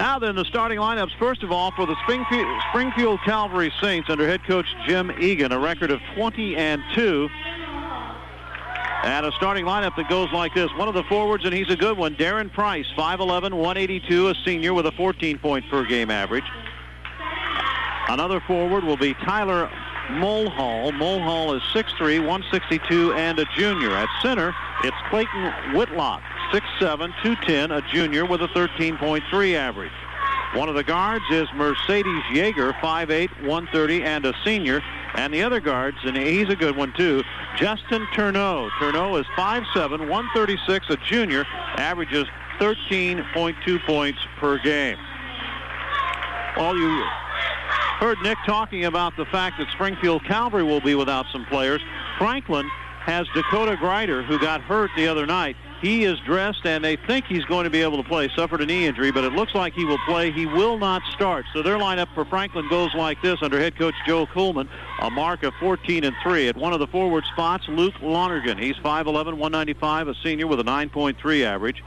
Now then, the starting lineups, first of all, for the Springfield Calvary Saints under head coach Jim Egan, a record of 20-2. And a starting lineup that goes like this. One of the forwards, and he's a good one, Darren Price, 5'11", 182, a senior with a 14-point-per-game average. Another forward will be Tyler Mulhall. Mulhall is 6'3", 162, and a junior. At center, it's Clayton Whitlock, 6'7", 210, a junior with a 13.3 average. One of the guards is Mercedes Yeager, 5'8", 130, and a senior. And the other guards, and he's a good one too, Justin Turneau. Turneau is 5'7", 136, a junior, averages 13.2 points per game. Well, you heard Nick talking about the fact that Springfield Calvary will be without some players. Franklin has Dakota Grider, who got hurt the other night. He is dressed, and they think he's going to be able to play. Suffered a knee injury, but it looks like he will play. He will not start. So their lineup for Franklin goes like this under head coach Joe Kuhlman, a mark of 14-3. At one of the forward spots, Luke Lonergan. He's 5'11", 195, a senior with a 9.3 average.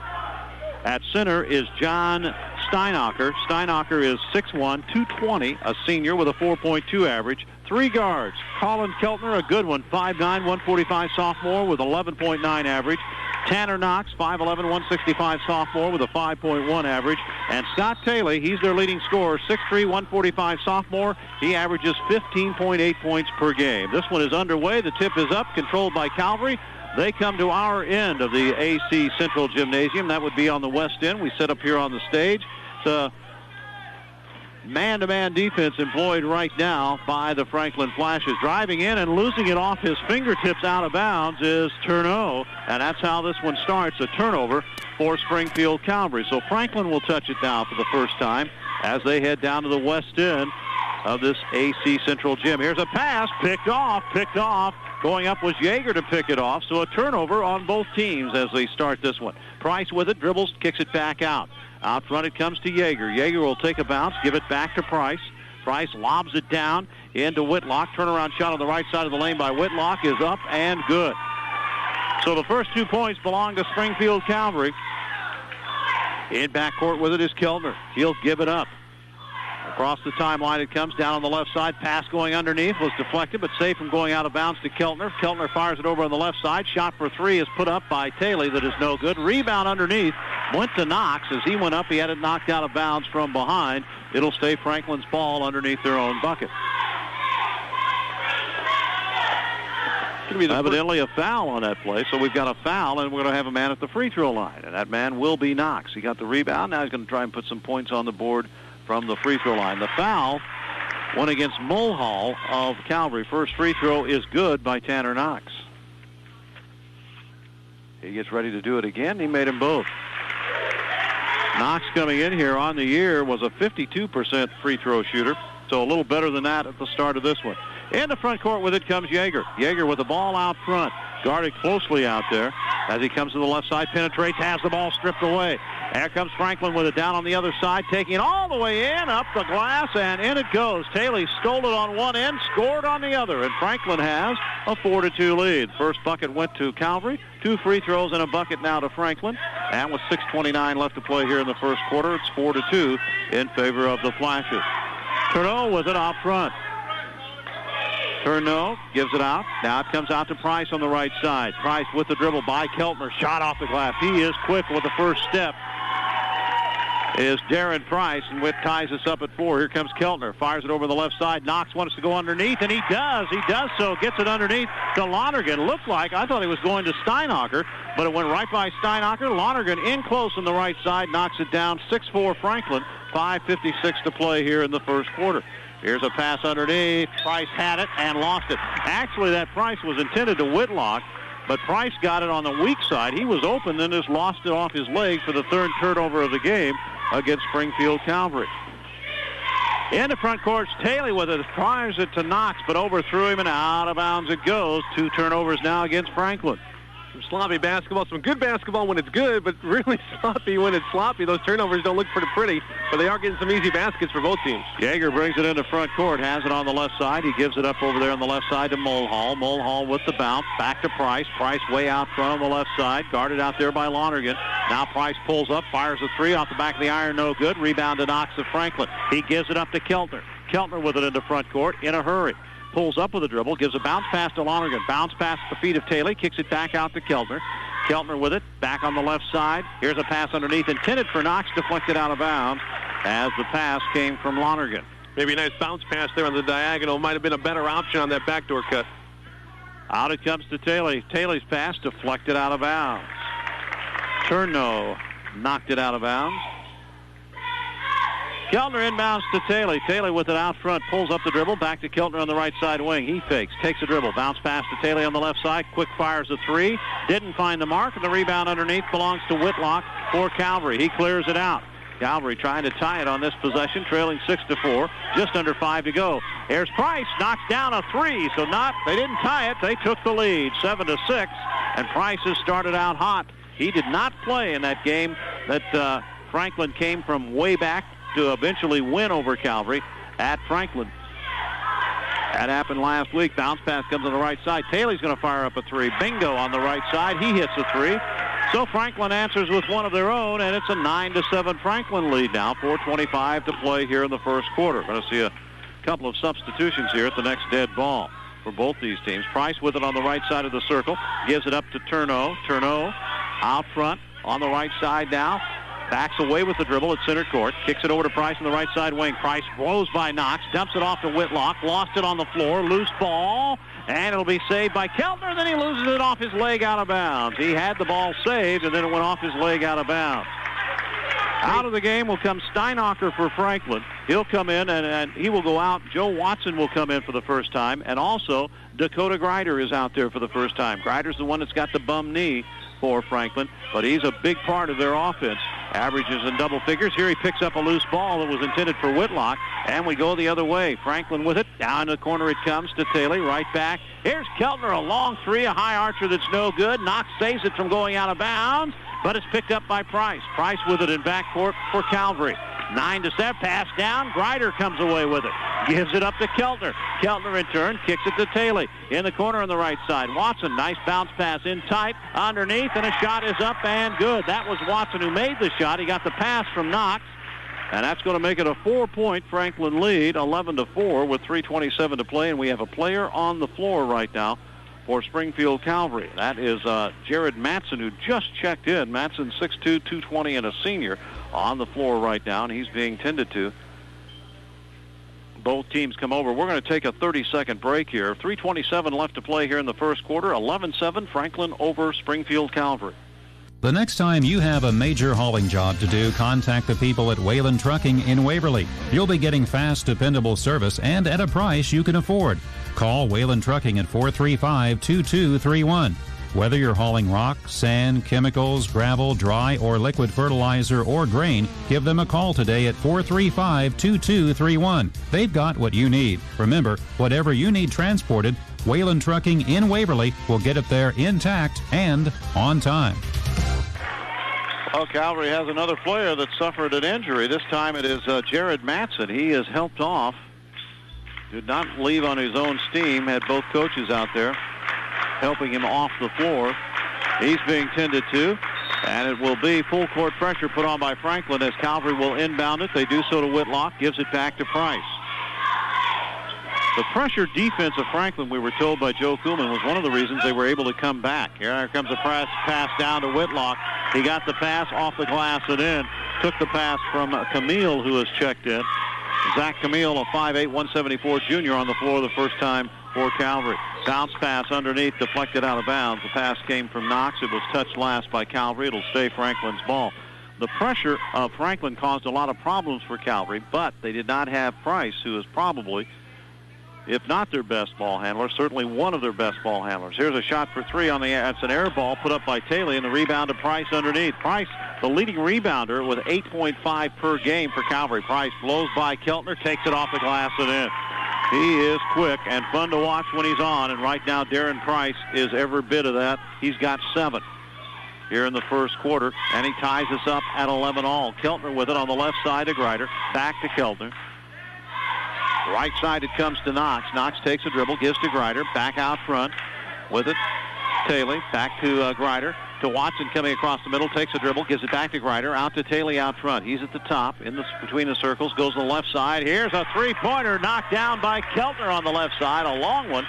At center is John Steinacher. Steinacher is 6'1", 220, a senior with a 4.2 average. Three guards, Colin Keltner, a good one, 5'9", 145 sophomore with 11.9 average. Tanner Knox, 5'11", 165 sophomore with a 5.1 average. And Scott Taylor, he's their leading scorer, 6'3", 145 sophomore. He averages 15.8 points per game. This one is underway. The tip is up, controlled by Calvary. They come to our end of the AC Central Gymnasium. That would be on the west end. We sit up here on the stage. It's a man-to-man defense employed right now by the Franklin Flashes. Driving in and losing it off his fingertips out of bounds is Turneau, and that's how this one starts, a turnover for Springfield Calvary. So Franklin will touch it now for the first time as they head down to the west end of this AC Central Gym. Here's a pass, picked off. Going up was Yeager to pick it off, so a turnover on both teams as they start this one. Price with it, dribbles, kicks it back out. Out front it comes to Yeager. Yeager will take a bounce, give it back to Price. Price lobs it down into Whitlock. Turnaround shot on the right side of the lane by Whitlock is up and good. So the first 2 points belong to Springfield Calvary. In backcourt with it is Keltner. He'll give it up. Across the timeline it comes, down on the left side. Pass going underneath was deflected, but saved from going out of bounds to Keltner. Keltner fires it over on the left side. Shot for three is put up by Taylor. That is no good. Rebound underneath went to Knox. As he went up, he had it knocked out of bounds from behind. It'll stay Franklin's ball underneath their own bucket. Evidently a foul on that play, so we've got a foul, and we're going to have a man at the free throw line, and that man will be Knox. He got the rebound. Now he's going to try and put some points on the board from the free throw line. The foul went against Mulhall of Calvary. First free throw is good by Tanner Knox. He gets ready to do it again. He made them both. Knox coming in here on the year was a 52% free throw shooter, so a little better than that at the start of this one. In the front court with it comes Yeager. Yeager with the ball out front, guarded closely out there. As he comes to the left side, penetrates, has the ball stripped away. There comes Franklin with it down on the other side, taking it all the way in, up the glass, and in it goes. Taylor stole it on one end, scored on the other, and Franklin has a 4-2 lead. First bucket went to Calvary. 2 free throws and a bucket now to Franklin. And with 6:29 left to play here in the first quarter, it's 4-2 in favor of the Flashes. Turneau with it out front. Turneau gives it out. Now it comes out to Price on the right side. Price with the dribble by Keltner. Shot off the glass. He is quick with the first step. Is Darren Price, and Witt ties us up at 4. Here comes Keltner. Fires it over the left side. Knox wants to go underneath, and he does. He does so. Gets it underneath to Lonergan. Looked like, I thought he was going to Steinacher, but it went right by Steinacher. Lonergan in close on the right side. Knocks it down. 6-4 Franklin. 5:56 to play here in the first quarter. Here's a pass underneath. Price had it and lost it. Actually, that Price was intended to Whitlock, but Price got it on the weak side. He was open, then just lost it off his leg for the third turnover of the game against Springfield Calvary. In the front court, Taylor with it. Fires it to Knox, but overthrew him and out of bounds it goes. 2 turnovers now against Franklin. Some sloppy basketball, some good basketball when it's good, but really sloppy when it's sloppy. Those turnovers don't look pretty, but they are getting some easy baskets for both teams. Yeager brings it into front court, has it on the left side. He gives it up over there on the left side to Mulhall. Mulhall with the bounce, back to Price. Price way out front on the left side, guarded out there by Lonergan. Now Price pulls up, fires a three off the back of the iron, no good. Rebound to Knox of Franklin. He gives it up to Keltner. Keltner with it into front court in a hurry. Pulls up with a dribble, gives a bounce pass to Lonergan. Bounce pass at the feet of Taylor, kicks it back out to Keltner. Keltner with it, back on the left side. Here's a pass underneath, intended for Knox, deflected out of bounds as the pass came from Lonergan. Maybe a nice bounce pass there on the diagonal. Might have been a better option on that backdoor cut. Out it comes to Taylor. Taylor's pass deflected out of bounds. Turno knocked it out of bounds. Keltner inbounds to Taylor. Taylor with it out front, pulls up the dribble, back to Keltner on the right side wing. He fakes, takes a dribble, bounce pass to Taylor on the left side, quick fires a three, didn't find the mark, and the rebound underneath belongs to Whitlock for Calvary. He clears it out. Calvary trying to tie it on this possession, trailing 6-4, just under 5 to go. Here's Price, knocks down a three, so they didn't tie it, they took the lead, 7-6, and Price has started out hot. He did not play in that game that Franklin came from way back to eventually win over Calvary at Franklin. That happened last week. Bounce pass comes on the right side. Taylor's going to fire up a three. Bingo on the right side. He hits a three. So Franklin answers with one of their own, and it's a 9-7 Franklin lead now. 4:25 to play here in the first quarter. Going to see a couple of substitutions here at the next dead ball for both these teams. Price with it on the right side of the circle. Gives it up to Turno. Turno out front on the right side now. Backs away with the dribble at center court. Kicks it over to Price on the right side wing. Price blows by Knox. Dumps it off to Whitlock. Lost it on the floor. Loose ball. And it'll be saved by Keltner. Then he loses it off his leg out of bounds. He had the ball saved, and then it went off his leg out of bounds. Out of the game will come Steinacher for Franklin. He'll come in, and he will go out. Joe Watson will come in for the first time. And also, Dakota Grider is out there for the first time. Grider's the one that's got the bum knee for Franklin, but he's a big part of their offense. Averages in double figures. Here he picks up a loose ball that was intended for Whitlock, and we go the other way. Franklin with it. Down the corner it comes to Taylor. Right back. Here's Keltner, a long three, a high archer that's no good. Knox saves it from going out of bounds, but it's picked up by Price. Price with it in backcourt for Calvary. 9-7, pass down. Grider comes away with it. Gives it up to Keltner. Keltner in turn kicks it to Taylor. In the corner on the right side. Watson, nice bounce pass in tight. Underneath, and a shot is up and good. That was Watson who made the shot. He got the pass from Knox. And that's going to make it a 4-point Franklin lead, 11-4 with 3:27 to play. And we have a player on the floor right now for Springfield Calvary. That is Jared Matson, who just checked in. Matson, 6'2", 220, and a senior on the floor right now, and he's being tended to. Both teams come over. We're going to take a 30-second break here. 3:27 left to play here in the first quarter. 11-7, Franklin over Springfield Calvary. The next time you have a major hauling job to do, contact the people at Wayland Trucking in Waverly. You'll be getting fast, dependable service and at a price you can afford. Call Wayland Trucking at 435-2231. Whether you're hauling rock, sand, chemicals, gravel, dry, or liquid fertilizer or grain, give them a call today at 435-2231. They've got what you need. Remember, whatever you need transported, Wayland Trucking in Waverly will get it there intact and on time. Well, Calvary has another player that suffered an injury. This time it is Jared Matson. He is helped off. Did not leave on his own steam. Had both coaches out there helping him off the floor. He's being tended to, and it will be full court pressure put on by Franklin as Calvary will inbound it. They do so to Whitlock, gives it back to Price. The pressure defense of Franklin, we were told by Joe Kuhlman, was one of the reasons they were able to come back. Here comes a pass down to Whitlock. He got the pass off the glass and in. Took the pass from Camille, who has checked in. Zach Camille, a 5'8", 174 junior on the floor the first time for Calvary. Bounce pass underneath, deflected out of bounds. The pass came from Knox. It was touched last by Calvary. It'll stay Franklin's ball. The pressure of Franklin caused a lot of problems for Calvary, but they did not have Price, who is probably, if not their best ball handler, certainly one of their best ball handlers. Here's a shot for three on the air. It's an air ball put up by Taylor, and the rebound to Price underneath. Price, the leading rebounder, with 8.5 per game for Calvary. Price blows by Keltner, takes it off the glass and in. He is quick and fun to watch when he's on, and right now Darren Price is every bit of that. He's got 7 here in the first quarter, and he ties us up at 11 all. Keltner with it on the left side to Grider. Back to Keltner. Right side it comes to Knox. Knox takes a dribble, gives to Grider. Back out front with it. Taylor back to Grider. To Watson coming across the middle, takes a dribble, gives it back to Grider, out to Taylor out front. He's at the top, between the circles, goes to the left side. Here's a three-pointer knocked down by Keltner on the left side, a long one,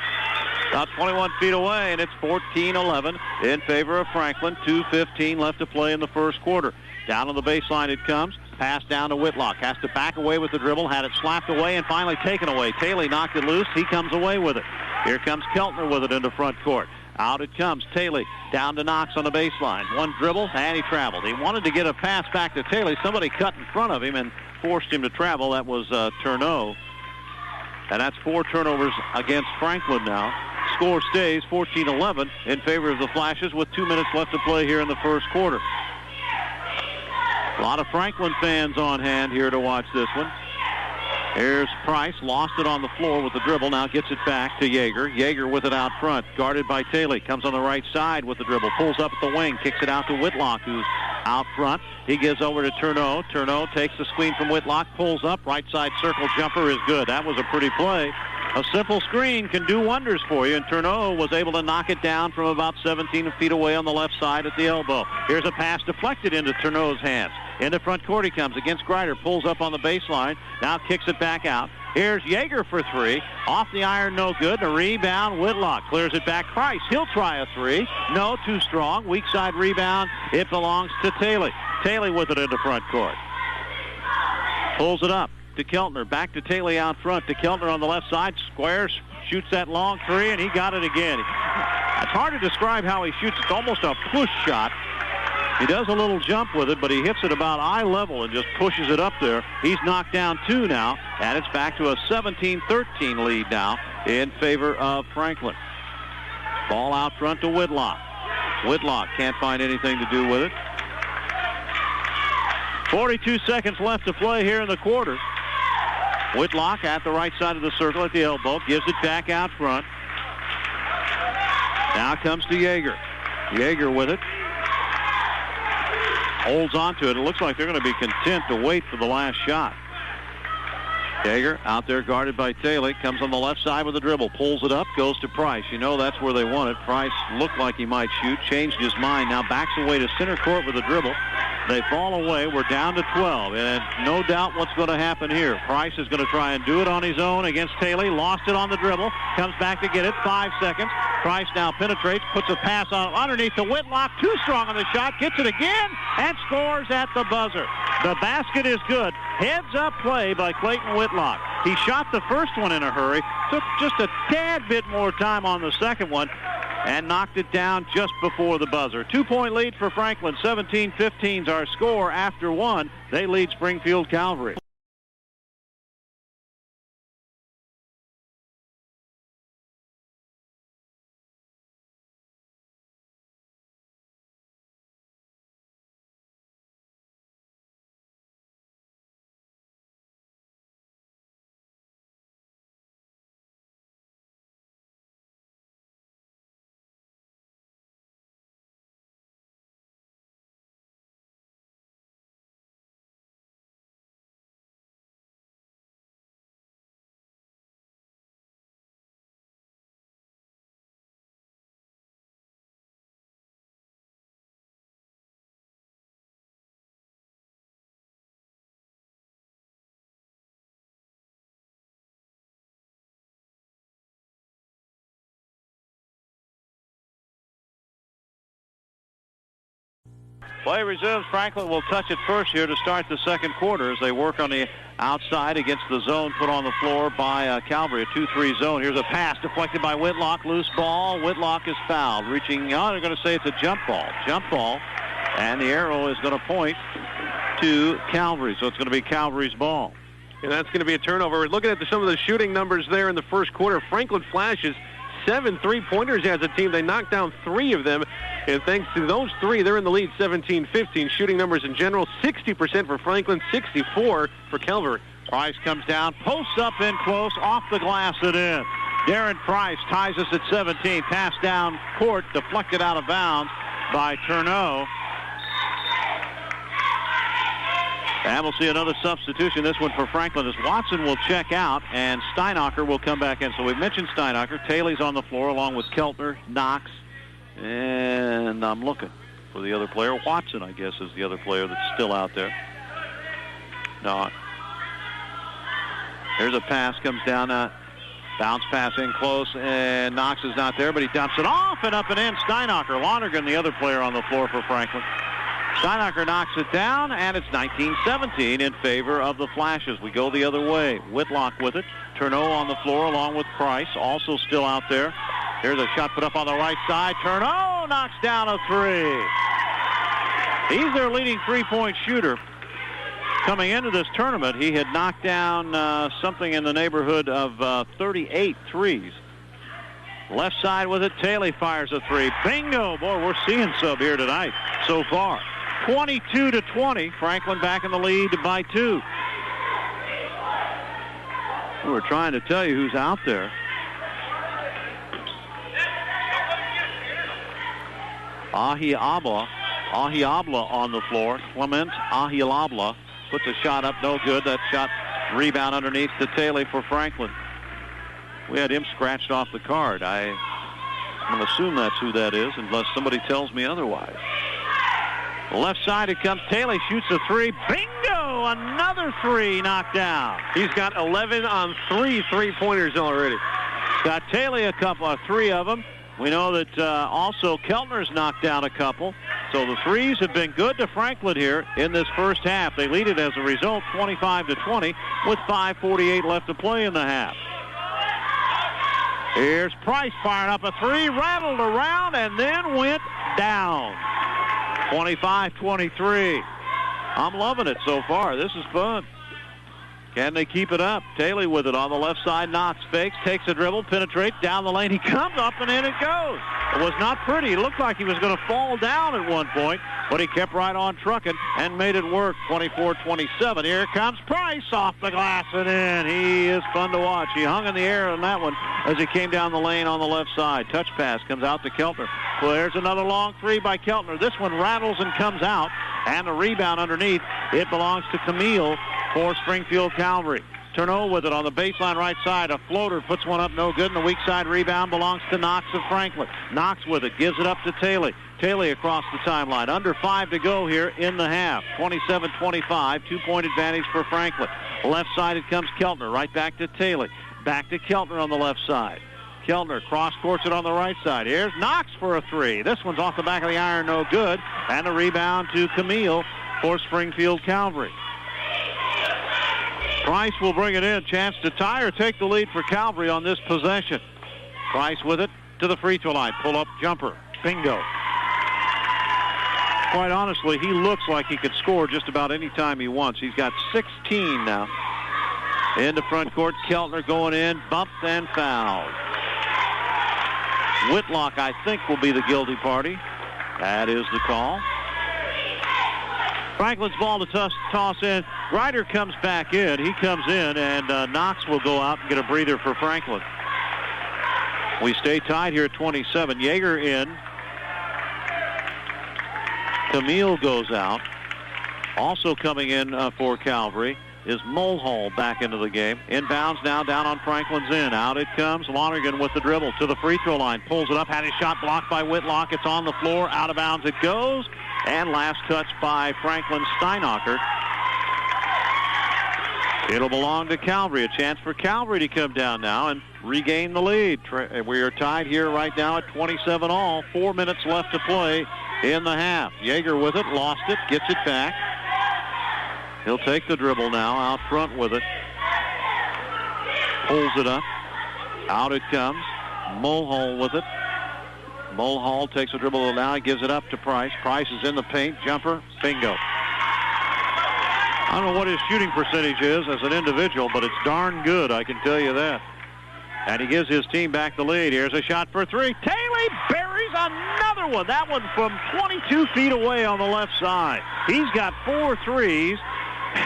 about 21 feet away, and it's 14-11 in favor of Franklin. 2:15 left to play in the first quarter. Down on the baseline it comes. Pass down to Whitlock. Has to back away with the dribble, had it slapped away, and finally taken away. Taylor knocked it loose. He comes away with it. Here comes Keltner with it into front court. Out it comes. Taylor down to Knox on the baseline. One dribble, and he traveled. He wanted to get a pass back to Taylor. Somebody cut in front of him and forced him to travel. That was Turneau. And that's 4 turnovers against Franklin now. Score stays 14-11 in favor of the Flashes with 2 minutes left to play here in the first quarter. A lot of Franklin fans on hand here to watch this one. Here's Price, lost it on the floor with the dribble, now gets it back to Yeager. Yeager with it out front, guarded by Taylor. Comes on the right side with the dribble, pulls up at the wing, kicks it out to Whitlock, who's out front. He gives over to Turneau. Turneau takes the screen from Whitlock, pulls up, right side circle jumper is good. That was a pretty play. A simple screen can do wonders for you, and Turneau was able to knock it down from about 17 feet away on the left side at the elbow. Here's a pass deflected into Turneau's hands. In the front court he comes against Grider, pulls up on the baseline, now kicks it back out. Here's Yeager for 3. Off the iron, no good. A rebound, Whitlock clears it back. Price, he'll try a 3. No, too strong. Weak side rebound. It belongs to Taylor. Taylor with it in the front court. Pulls it up to Keltner. Back to Taylor out front. To Keltner on the left side. Squares, shoots that long 3, and he got it again. It's hard to describe how he shoots. It's almost a push shot. He does a little jump with it, but he hits it about eye level and just pushes it up there. He's knocked down 2 now, and it's back to a 17-13 lead now in favor of Franklin. Ball out front to Whitlock. Whitlock can't find anything to do with it. 42 seconds left to play here in the quarter. Whitlock at the right side of the circle at the elbow, gives it back out front. Now comes to Yeager. Yeager with it. Holds on to it. It looks like they're going to be content to wait for the last shot. Yeager out there guarded by Taylor. Comes on the left side with a dribble. Pulls it up. Goes to Price. You know that's where they want it. Price looked like he might shoot. Changed his mind. Now backs away to center court with a dribble. They fall away. We're down to 12. And no doubt what's going to happen here. Price is going to try and do it on his own against Taylor. Lost it on the dribble. Comes back to get it. 5 seconds. Price now penetrates. Puts a pass on underneath to Whitlock. Too strong on the shot. Gets it again. And scores at the buzzer. The basket is good. Heads-up play by Clayton Whitlock. He shot the first one in a hurry. Took just a tad bit more time on the second one. And knocked it down just before the buzzer. 2-point lead for Franklin. 17-15's our score after 1. They lead Springfield Calvary. Play resumes. Franklin will touch it first here to start the second quarter as they work on the outside against the zone put on the floor by Calvary, a 2-3 zone. Here's a pass deflected by Whitlock. Loose ball. Whitlock is fouled. Reaching out, they're going to say it's a jump ball. Jump ball. And the arrow is going to point to Calvary. So it's going to be Calvary's ball. And that's going to be a turnover. We're looking at some of the shooting numbers there in the first quarter. Franklin Flashes 7 3-pointers as a team. They knocked down 3 of them. And thanks to those 3, they're in the lead 17-15. Shooting numbers in general, 60% for Franklin, 64 for Calvary. Price comes down, posts up in close, off the glass and in. Darren Price ties us at 17. Pass down court, deflected out of bounds by Turneau. And we'll see another substitution, this one for Franklin, as Watson will check out and Steinacher will come back in. So we've mentioned Steinacher. Taylor's on the floor along with Keltner, Knox, and I'm looking for the other player. Watson, I guess, is the other player that's still out there. No. Here's a pass, comes down, bounce pass in close, and Knox is not there, but he dumps it off and up and in. Steinacher, Lonergan, the other player on the floor for Franklin. Steinacher knocks it down, and it's 19-17 in favor of the Flashes. We go the other way. Whitlock with it. Turneau on the floor along with Price, also still out there. Here's a shot put up on the right side. Turneau knocks down a three. He's their leading three-point shooter. Coming into this tournament, he had knocked down something in the neighborhood of 38 threes. Left side with it. Taylor fires a three. Bingo! Boy, we're seeing some here tonight so far. 22-20. Franklin back in the lead by 2. We're trying to tell you who's out there. Ahiabla on the floor. Clement Ahiabla puts a shot up, no good. That shot rebound underneath to Taylor for Franklin. We had him scratched off the card. I'm going to assume that's who that is unless somebody tells me otherwise. Left side it comes. Taylor shoots a three. Bingo! Another three knocked down. He's got 11 on 3 three-pointers already. Got Taylor three of them. We know that also Keltner's knocked down a couple. So the threes have been good to Franklin here in this first half. They lead it as a result 25-20 with 5:48 left to play in the half. Here's Price firing up a three, rattled around, and then went down. 25-23. I'm loving it so far. This is fun. Can they keep it up? Taylor with it on the left side. Knox fakes, takes a dribble, penetrates down the lane. He comes up and in it goes. It was not pretty. It looked like he was going to fall down at one point, but he kept right on trucking and made it work. 24-27. Here comes Price off the glass and in. He is fun to watch. He hung in the air on that one as he came down the lane on the left side. Touch pass comes out to Keltner. Well, there's another long three by Keltner. This one rattles and comes out, and the rebound underneath, it belongs to Camille for Springfield Calvary. Turneau with it on the baseline right side. A floater puts one up, no good, and the weak side rebound belongs to Knox of Franklin. Knox with it, gives it up to Taylor. Taylor across the timeline. Under 5 to go here in the half. 27-25, 2-point advantage for Franklin. Left side it comes Keltner, right back to Taylor. Back to Keltner on the left side. Keltner cross-courts it on the right side. Here's Knox for a three. This one's off the back of the iron, no good. And a rebound to Camille for Springfield Calvary. Price will bring it in. Chance to tie or take the lead for Calvary on this possession. Price with it to the free throw line. Pull-up jumper. Bingo. Quite honestly, he looks like he could score just about any time he wants. He's got 16 now. Into front court, Keltner going in. Bumped and fouled. Whitlock, I think, will be the guilty party. That is the call. Franklin's ball to toss in. Ryder comes back in. He comes in, and Knox will go out and get a breather for Franklin. We stay tied here at 27. Yeager in. Camille goes out. Also coming in for Calvary is Mulhall back into the game. Inbounds now down on Franklin's end. Out it comes. Lonergan with the dribble to the free throw line. Pulls it up. Had his shot blocked by Whitlock. It's on the floor. Out of bounds it goes. And last touch by Franklin Steinacher. It'll belong to Calvary. A chance for Calvary to come down now and regain the lead. We are tied here right now at 27 all. 4 minutes left to play in the half. Yeager with it. Lost it. Gets it back. He'll take the dribble now. Out front with it. Pulls it up. Out it comes. Mulhall with it. Mulhall takes a dribble now. He gives it up to Price. Price is in the paint. Jumper. Bingo. I don't know what his shooting percentage is as an individual, but it's darn good, I can tell you that. And he gives his team back the lead. Here's a shot for three. Taylor buries another one. That one from 22 feet away on the left side. He's got 4 threes,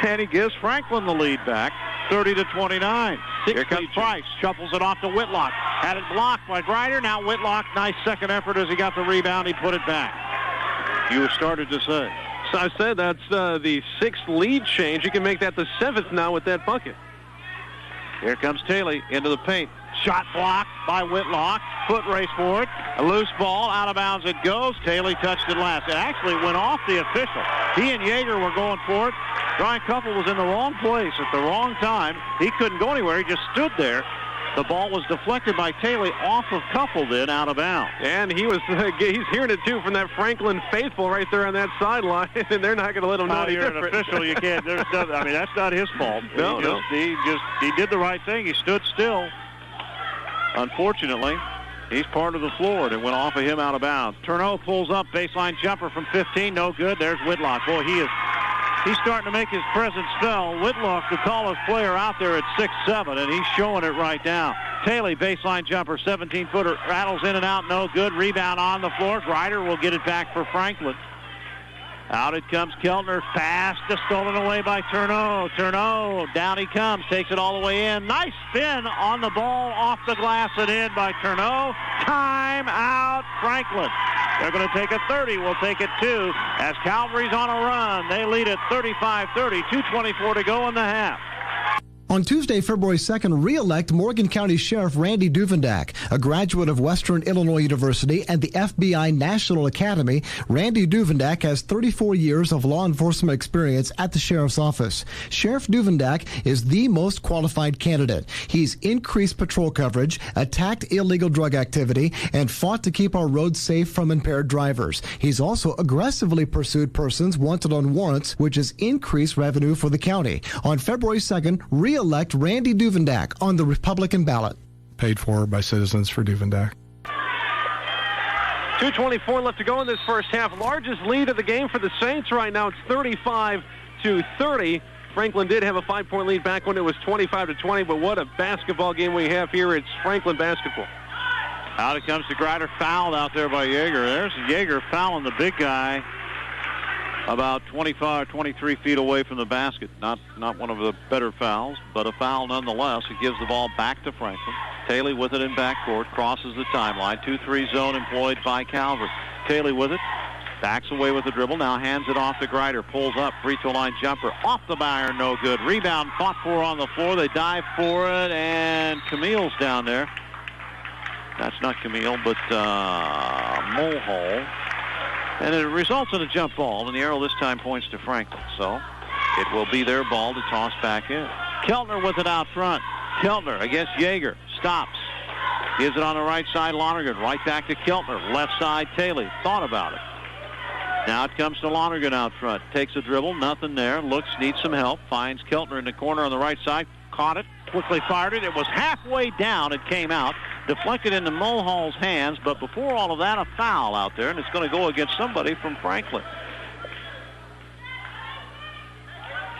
and he gives Franklin the lead back. 30-29. Here comes Price. Shuffles it off to Whitlock. Had it blocked by Grider. Now Whitlock, nice second effort as he got the rebound. He put it back. You started to say. So I said that's the 6th lead change. You can make that the 7th now with that bucket. Here comes Taylor into the paint. Shot blocked by Whitlock. Foot race for it. A loose ball. Out of bounds it goes. Taylor touched it last. It actually went off the official. He and Yeager were going for it. Brian Couple was in the wrong place at the wrong time. He couldn't go anywhere. He just stood there. The ball was deflected by Taylor off of Couple, then out of bounds. And he's hearing it, too, from that Franklin faithful right there on that sideline, and they're not going to let him know any different. You're an official. You can't. That's not his fault. No. He did the right thing. He stood still. Unfortunately, he's part of the floor, and it went off of him out of bounds. Turneau pulls up, baseline jumper from 15, no good. There's Whitlock. Boy, he's starting to make his presence felt. Whitlock, the tallest player out there at 6'7", and he's showing it right now. Taylor, baseline jumper, 17-footer, rattles in and out, no good. Rebound on the floor. Grider will get it back for Franklin. Out it comes Keltner. Pass just stolen away by Turneau. Turneau, down he comes, takes it all the way in. Nice spin on the ball, off the glass and in by Turneau. Time out, Franklin. They're going to take a 30. We'll take it 2 as Calvary's on a run. They lead at 35-30, 2:24 to go in the half. On Tuesday, February 2nd, re-elect Morgan County Sheriff Randy Duvendak. A graduate of Western Illinois University and the FBI National Academy, Randy Duvendak has 34 years of law enforcement experience at the Sheriff's Office. Sheriff Duvendak is the most qualified candidate. He's increased patrol coverage, attacked illegal drug activity, and fought to keep our roads safe from impaired drivers. He's also aggressively pursued persons wanted on warrants, which has increased revenue for the county. On February 2nd, re-elect Randy Duvendak on the Republican ballot. Paid for by citizens for Duvendak. 2:24 left to go in this first half. Largest lead of the game for the Saints right now. It's 35-30. Franklin did have a 5-point lead back when it was 25-20, but what a basketball game we have here. It's Franklin basketball. Out it comes to Grider, fouled out there by Yeager. There's Yeager fouling the big guy about 23 feet away from the basket. Not one of the better fouls, but a foul nonetheless. It gives the ball back to Franklin. Taylor with it in backcourt, crosses the timeline. 2-3 zone employed by Calvary. Taylor with it, backs away with the dribble, now hands it off to Grider. Pulls up, free throw line jumper, off the iron, no good. Rebound fought for on the floor. They dive for it, and Camille's down there. That's not Camille, but Mulhall. And it results in a jump ball, and the arrow this time points to Franklin. So it will be their ball to toss back in. Keltner with it out front. Keltner against Yeager. Stops. Gives it on the right side, Lonergan. Right back to Keltner. Left side, Taylor. Thought about it. Now it comes to Lonergan out front. Takes a dribble. Nothing there. Looks, needs some help. Finds Keltner in the corner on the right side. Caught it. Quickly fired it. It was halfway down. It came out. Deflected into Mulhall's hands, but before all of that, a foul out there, and it's going to go against somebody from Franklin.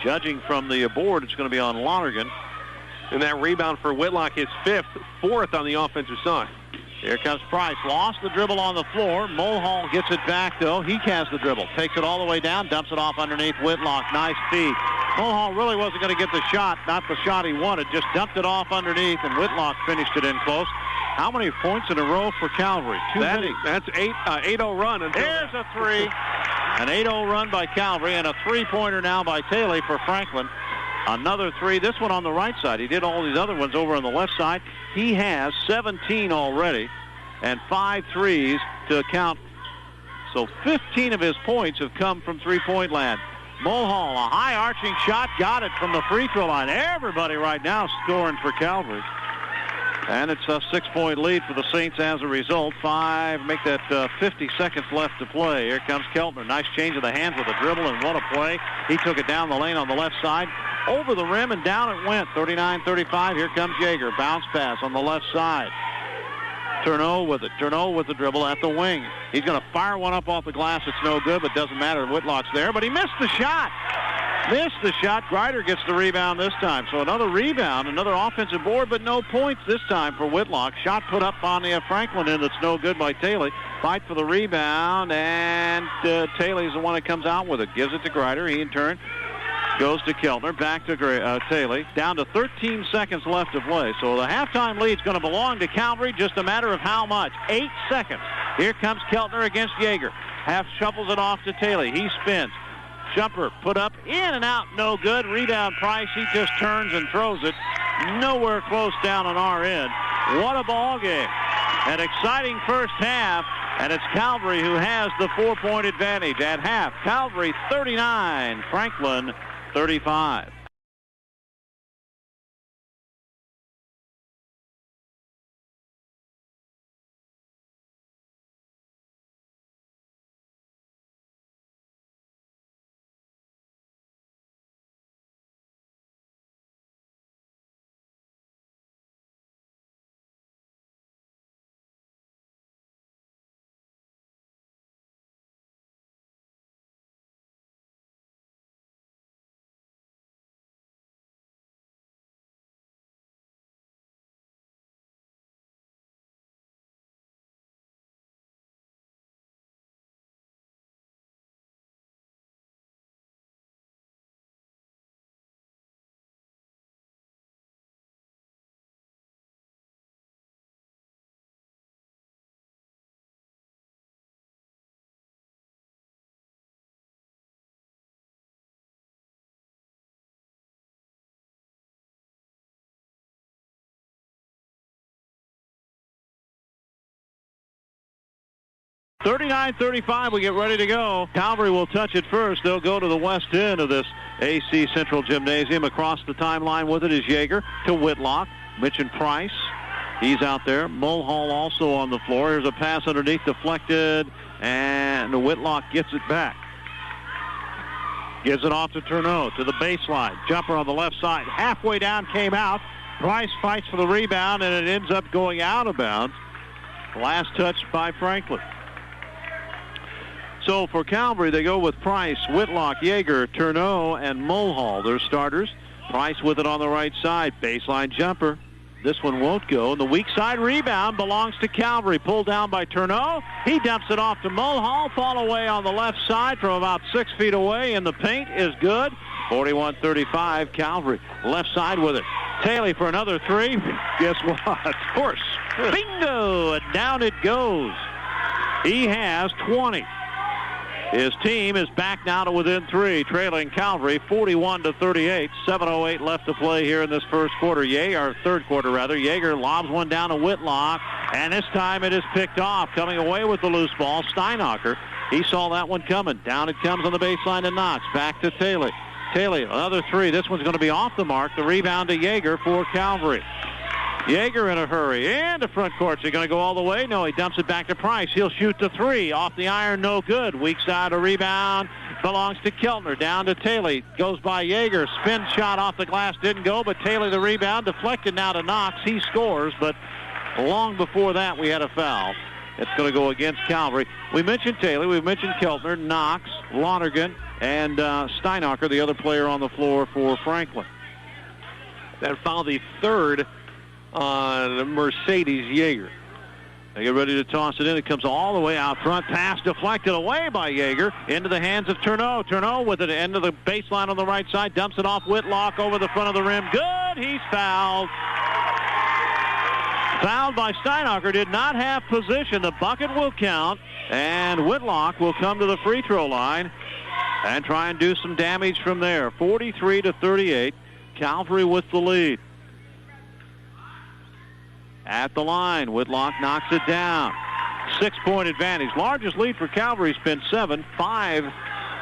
Judging from the board, it's going to be on Lonergan. And that rebound for Whitlock is 5th, 4th on the offensive side. Here comes Price. Lost the dribble on the floor. Mulhall gets it back, though. He has the dribble. Takes it all the way down, dumps it off underneath Whitlock. Nice feed. Mulhall really wasn't going to get the shot, not the shot he wanted. Just dumped it off underneath, and Whitlock finished it in close. How many points in a row for Calvary? That's 8-0 run. There's a 3. An 8-0 run by Calvary, and a 3-pointer now by Taylor for Franklin. Another 3. This one on the right side. He did all these other ones over on the left side. He has 17 already and 5 threes to account. So 15 of his points have come from three-point land. Mulhall, a high arching shot, got it from the free throw line. Everybody right now scoring for Calvary. And it's a 6-point lead for the Saints as a result. 50 seconds left to play. Here comes Keltner. Nice change of the hands with a dribble, and what a play. He took it down the lane on the left side. Over the rim, and down it went. 39-35. Here comes Yeager. Bounce pass on the left side. Turneau with it. Turneau with the dribble at the wing. He's going to fire one up off the glass. It's no good, but doesn't matter. Whitlock's there, but he missed the shot. Missed the shot. Grider gets the rebound this time. So another rebound, another offensive board, but no points this time for Whitlock. Shot put up on the Franklin end that's no good by Taylor. Fight for the rebound, and Taylor's the one that comes out with it. Gives it to Grider. He in turn Goes to Keltner, back to Taylor. Down to 13 seconds left to play. So the halftime lead's going to belong to Calvary. Just a matter of how much. 8 seconds. Here comes Keltner against Yeager. Half shuffles it off to Taylor. He spins. Jumper put up, in and out, no good. Rebound Price. He just turns and throws it. Nowhere close down on our end. What a ball game. An exciting first half. And it's Calvary who has the 4-point advantage at half. Calvary 39, Franklin 35. (39-35). We get ready to go. Calvary will touch it first. They'll go to the west end of this AC Central Gymnasium. Across the timeline with it is Yeager to Whitlock. Mitchin Price. He's out there. Mulhall also on the floor. Here's a pass underneath, deflected, and Whitlock gets it back. Gives it off to Turneau to the baseline. Jumper on the left side. Halfway down, came out. Price fights for the rebound, and it ends up going out of bounds. Last touch by Franklin. So for Calvary, they go with Price, Whitlock, Yeager, Turneau, and Mulhall. They're starters. Price with it on the right side. Baseline jumper. This one won't go. And the weak side rebound belongs to Calvary. Pulled down by Turneau. He dumps it off to Mulhall. Fall away on the left side from about 6 feet away. And the paint is good. 41-35, Calvary. Left side with it. Taylor for another three. Guess what? Of course. Bingo! And down it goes. He has 20. His team is back now to within 3, trailing Calvary 41-38. 7:08 left to play here in this first quarter. Third quarter rather. Yeager lobs one down to Whitlock, and this time it is picked off. Coming away with the loose ball, Steinacher. He saw that one coming. Down it comes on the baseline to Knox. Back to Taylor. Taylor, another three. This one's going to be off the mark. The rebound to Yeager for Calvary. Yeager in a hurry, and the front court's going to go all the way. No, he dumps it back to Price. He'll shoot the three. Off the iron, no good. Weak side, a rebound. Belongs to Keltner. Down to Taylor. Goes by Yeager. Spin shot off the glass didn't go, but Taylor the rebound. Deflected now to Knox. He scores, but long before that we had a foul. It's going to go against Calvary. We mentioned Taylor. We mentioned Keltner, Knox, Lonergan, and Steinacher, the other player on the floor for Franklin. That foul, the third on Mercedes Yeager. They get ready to toss it in. It comes all the way out front. Pass deflected away by Yeager into the hands of Turneau. Turneau with it end of the baseline on the right side. Dumps it off Whitlock over the front of the rim. Good. He's fouled. Fouled by Steinacher. Did not have position. The bucket will count. And Whitlock will come to the free throw line and try and do some damage from there. 43-38. Calvary with the lead. At the line, Whitlock knocks it down. 6-point advantage. Largest lead for Calvary's been 7. 5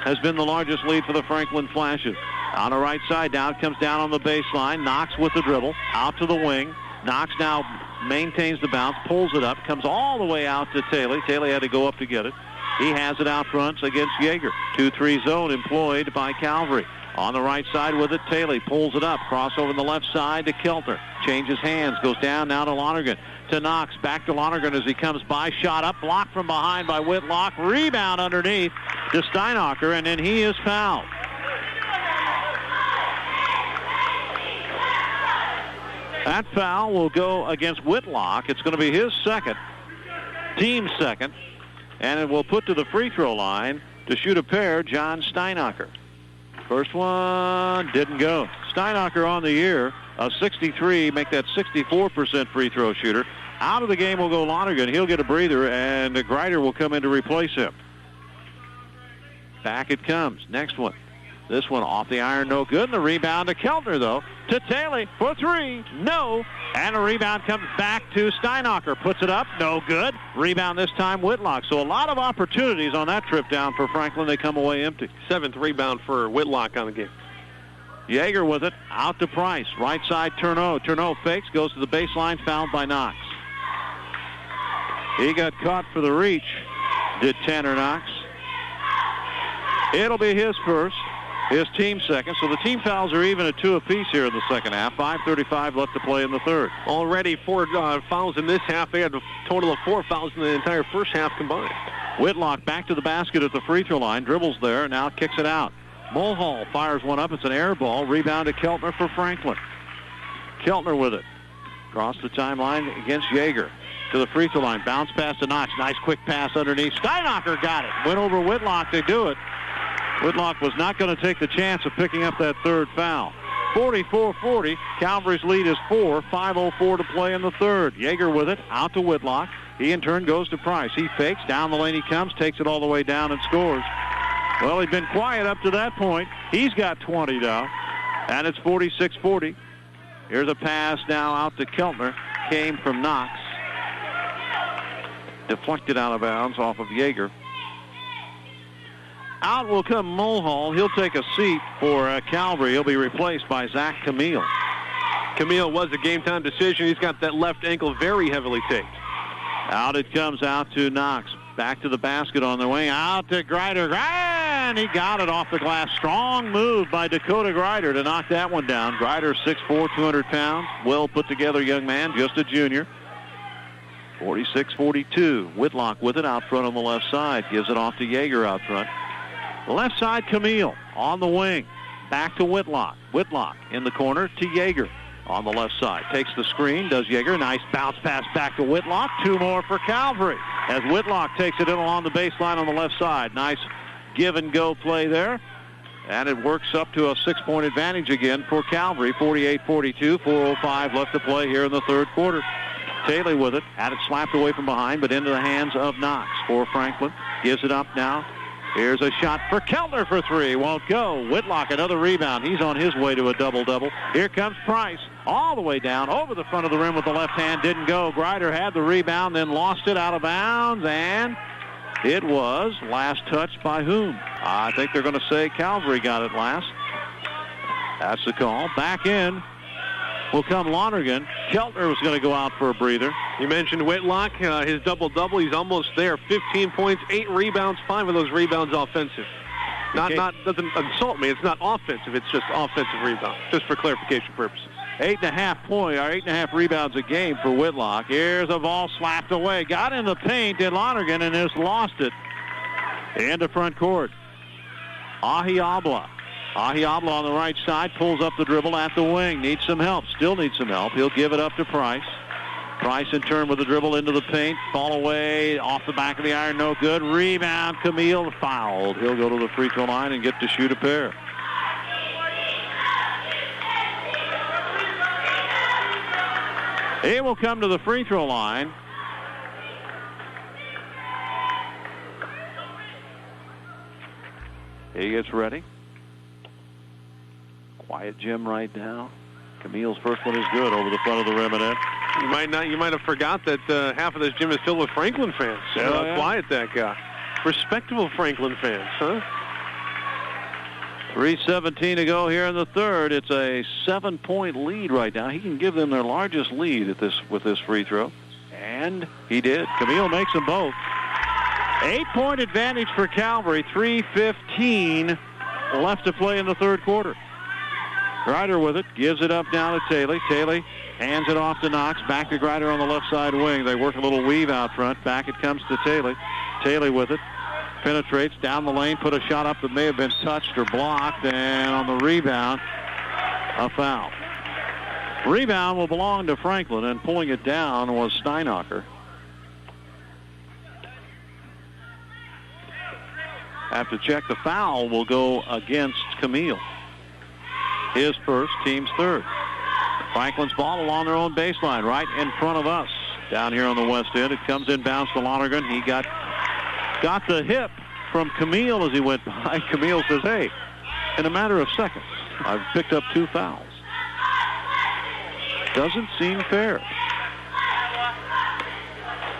has been the largest lead for the Franklin Flashes. On the right side, down it comes down on the baseline. Knox with the dribble. Out to the wing. Knox now maintains the bounce, pulls it up, comes all the way out to Taylor. Taylor had to go up to get it. He has it out front against Yeager. 2-3 zone employed by Calvary. On the right side with it, Taylor pulls it up. Crossover on the left side to Keltner. Changes hands, goes down now to Lonergan. To Knox, back to Lonergan as he comes by. Shot up, blocked from behind by Whitlock. Rebound underneath to Steinacher, and then he is fouled. That foul will go against Whitlock. It's going to be his second, team second, and it will put to the free throw line to shoot a pair, John Steinacher. First one didn't go. Steinacher on the year, a 63, make that 64% free throw shooter. Out of the game will go Lonergan. He'll get a breather, and Greider will come in to replace him. Back it comes. Next one. This one off the iron, no good. And the rebound to Keltner, though. To Taylor for three. No. And a rebound comes back to Steinacher. Puts it up. No good. Rebound this time, Whitlock. So a lot of opportunities on that trip down for Franklin. They come away empty. 7th rebound for Whitlock on the game. Yeager with it. Out to Price. Right side, Turneau. Turneau fakes. Goes to the baseline. Fouled by Knox. He got caught for the reach. Did Tanner Knox. It'll be his first. His team second. So the team fouls are even at 2 apiece here in the second half. 5:35 left to play in the third. Already 4 fouls in this half. They had a total of 4 fouls in the entire first half combined. Whitlock back to the basket at the free throw line. Dribbles there. And now kicks it out. Mulhall fires one up. It's an air ball. Rebound to Keltner for Franklin. Keltner with it. Across the timeline against Yeager. To the free throw line. Bounce pass to Knox. Nice quick pass underneath. Steinacher got it. Went over Whitlock to do it. Whitlock was not going to take the chance of picking up that third foul. 44-40. Calvary's lead is 4. 5:04 to play in the third. Yeager with it. Out to Whitlock. He in turn goes to Price. He fakes. Down the lane he comes. Takes it all the way down and scores. Well, he'd been quiet up to that point. He's got 20 now. And it's 46-40. Here's a pass now out to Keltner. Came from Knox. Deflected out of bounds off of Yeager. Out will come Mulhall. He'll take a seat for Calvary. He'll be replaced by Zach Camille. Camille was a game-time decision. He's got that left ankle very heavily taped. Out it comes out to Knox. Back to the basket on the wing. Out to Greider. And he got it off the glass. Strong move by Dakota Greider to knock that one down. Greider 6'4", 200 pounds. Well put together young man, just a junior. 46-42. Whitlock with it out front on the left side. Gives it off to Yeager out front. Left side, Camille on the wing. Back to Whitlock. Whitlock in the corner to Yeager on the left side. Takes the screen, does Yeager. Nice bounce pass back to Whitlock. 2 more for Calvary as Whitlock takes it in along the baseline on the left side. Nice give-and-go play there. And it works up to a 6-point advantage again for Calvary. 48-42, 4:05 left to play here in the third quarter. Taylor with it. Had it slapped away from behind, but into the hands of Knox for Franklin. Gives it up now. Here's a shot for Keltner for 3. Won't go. Whitlock, another rebound. He's on his way to a double-double. Here comes Price. All the way down, over the front of the rim with the left hand. Didn't go. Greider had the rebound, then lost it out of bounds, and it was last touched by whom? I think they're going to say Calvary got it last. That's the call. Back in will come Lonergan. Keltner was going to go out for a breather. You mentioned Whitlock, his double-double. He's almost there. 15 points, 8 rebounds, 5 of those rebounds offensive. Doesn't insult me. It's not offensive. It's just offensive rebound, just for clarification purposes. 8.5 rebounds a game for Whitlock. Here's a ball slapped away. Got in the paint in Lonergan and has lost it into front court. Ahiabla on the right side, pulls up the dribble at the wing. Needs some help. Still needs some help. He'll give it up to Price. Price in turn with the dribble into the paint. Fall away off the back of the iron. No good. Rebound. Camille fouled. He'll go to the free throw line and get to shoot a pair. He will come to the free throw line. He gets ready. Quiet Jim right now. Camille's first one is good over the front of the rim and in. You might have forgot that half of this gym is filled with Franklin fans. Yeah. Quiet that guy. Respectable Franklin fans, huh? 3:17 to go here in the third. It's a 7-point lead right now. He can give them their largest lead with this free throw. And he did. Camille makes them both. 8-point advantage for Calvary. 3:15 left to play in the third quarter. Greider with it. Gives it up now to Taylor. Taylor hands it off to Knox. Back to Greider on the left side wing. They work a little weave out front. Back it comes to Taylor. Taylor with it. Penetrates down the lane. Put a shot up that may have been touched or blocked. And on the rebound, a foul. Rebound will belong to Franklin. And pulling it down was Steinacher. have to check. The foul will go against Camille. His first, team's third. Franklin's ball along their own baseline, right in front of us. Down here on the west end, it comes inbounds to Lonergan. He got the hip from Camille as he went by. Camille says, hey, in a matter of seconds, I've picked up 2 fouls. Doesn't seem fair.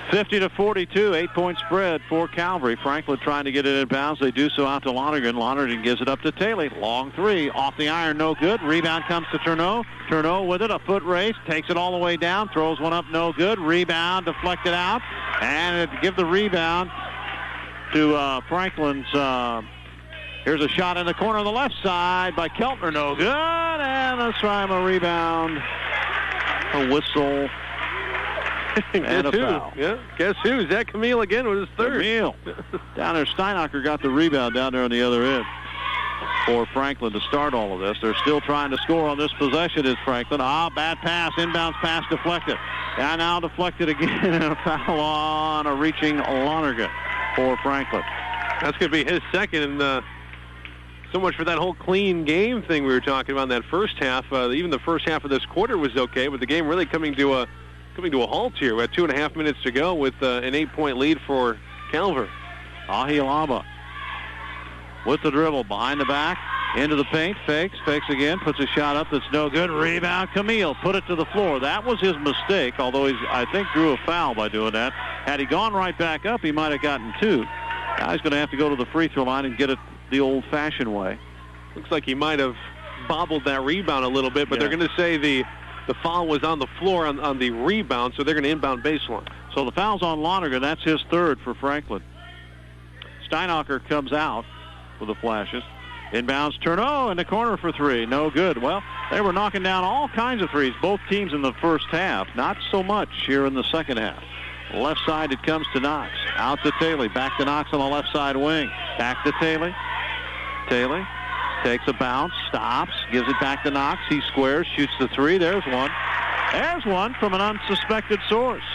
50-42, 8-point spread for Calvary. Franklin trying to get it in bounds. They do so out to Lonergan. Lonergan gives it up to Taylor. Long 3, off the iron, no good. Rebound comes to Turneau. Turneau with it, a foot race, takes it all the way down, throws one up, no good. Rebound deflected out, and to give the rebound to Franklin's. Here's a shot in the corner on the left side by Keltner, no good. And let's try him a rebound. A whistle. And a foul. Yeah. Guess who? Zach Camille again with his third. Camille. Down there, Steinacher got the rebound down there on the other end for Franklin to start all of this. They're still trying to score on this possession is Franklin. Bad pass. Inbounds pass deflected. And now deflected again and a foul on a reaching Lonergan for Franklin. That's going to be his second. And so much for that whole clean game thing we were talking about in that first half. Even the first half of this quarter was okay, but the game really coming to a halt here. We had 2.5 minutes to go with an 8-point lead for Calvary. Ahilaba with the dribble behind the back, into the paint, fakes again, puts a shot up that's no good. Rebound, Camille, put it to the floor. That was his mistake, although I think drew a foul by doing that. Had he gone right back up, he might have gotten 2. Now he's going to have to go to the free throw line and get it the old-fashioned way. Looks like he might have bobbled that rebound a little bit, but they're going to say the foul was on the floor on the rebound, so they're going to inbound baseline. So the foul's on Lonergan. That's his third for Franklin. Steinacher comes out with the flashes. Inbounds Turneau in the corner for 3. No good. Well, they were knocking down all kinds of threes, both teams in the first half. Not so much here in the second half. Left side, it comes to Knox. Out to Taylor. Back to Knox on the left side wing. Back to Taylor. Taylor takes a bounce, stops, gives it back to Knox. He squares, shoots the 3. There's one. There's one from an unsuspected source.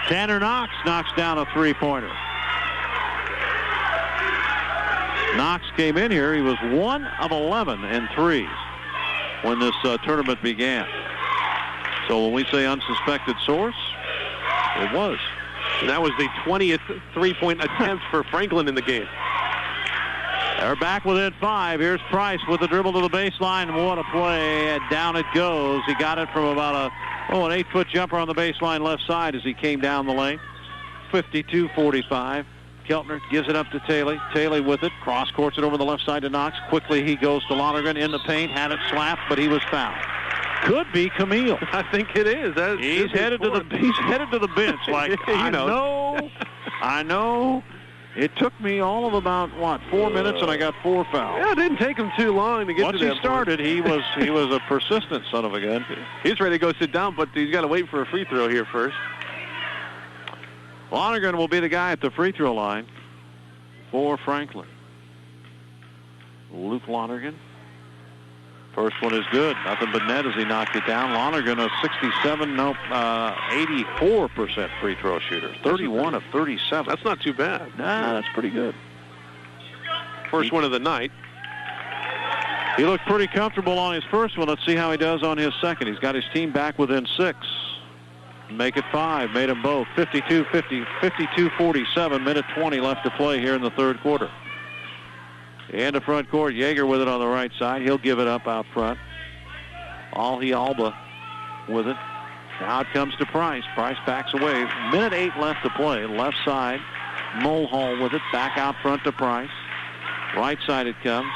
Tanner Knox knocks down a 3-pointer. Knox came in here. He was 1 of 11 in threes when this tournament began. So when we say unsuspected source, it was. And that was the 20th 3-point attempt for Franklin in the game. They're back within 5. Here's Price with the dribble to the baseline. What a play. And down it goes. He got it from about an 8-foot jumper on the baseline left side as he came down the lane. 52-45. Keltner gives it up to Taylor. Taylor with it. Cross courts it over the left side to Knox. Quickly he goes to Lonergan in the paint. Had it slapped, but he was fouled. Could be Camille. I think it is. He's headed to the bench. Like, I know. It took me all of about 4 minutes, and I got 4 fouls. Yeah, it didn't take him too long to get Once to that he started, he was a persistent son of a gun. He's ready to go sit down, but he's got to wait for a free throw here first. Lonergan will be the guy at the free throw line for Franklin. Luke Lonergan. First one is good. Nothing but net as he knocked it down. Lonergan, a 84% free throw shooter. 31 of 37. That's not too bad. Nah, that's pretty good. First one of the night. He looked pretty comfortable on his first one. Let's see how he does on his second. He's got his team back within 6. Make it 5. Made them both. 52-47. Minute 20 left to play here in the third quarter. In the front court, Yeager with it on the right side. He'll give it up out front. Alba with it. Now it comes to Price. Price backs away. Minute 8 left to play. Left side, Mulhall with it. Back out front to Price. Right side it comes.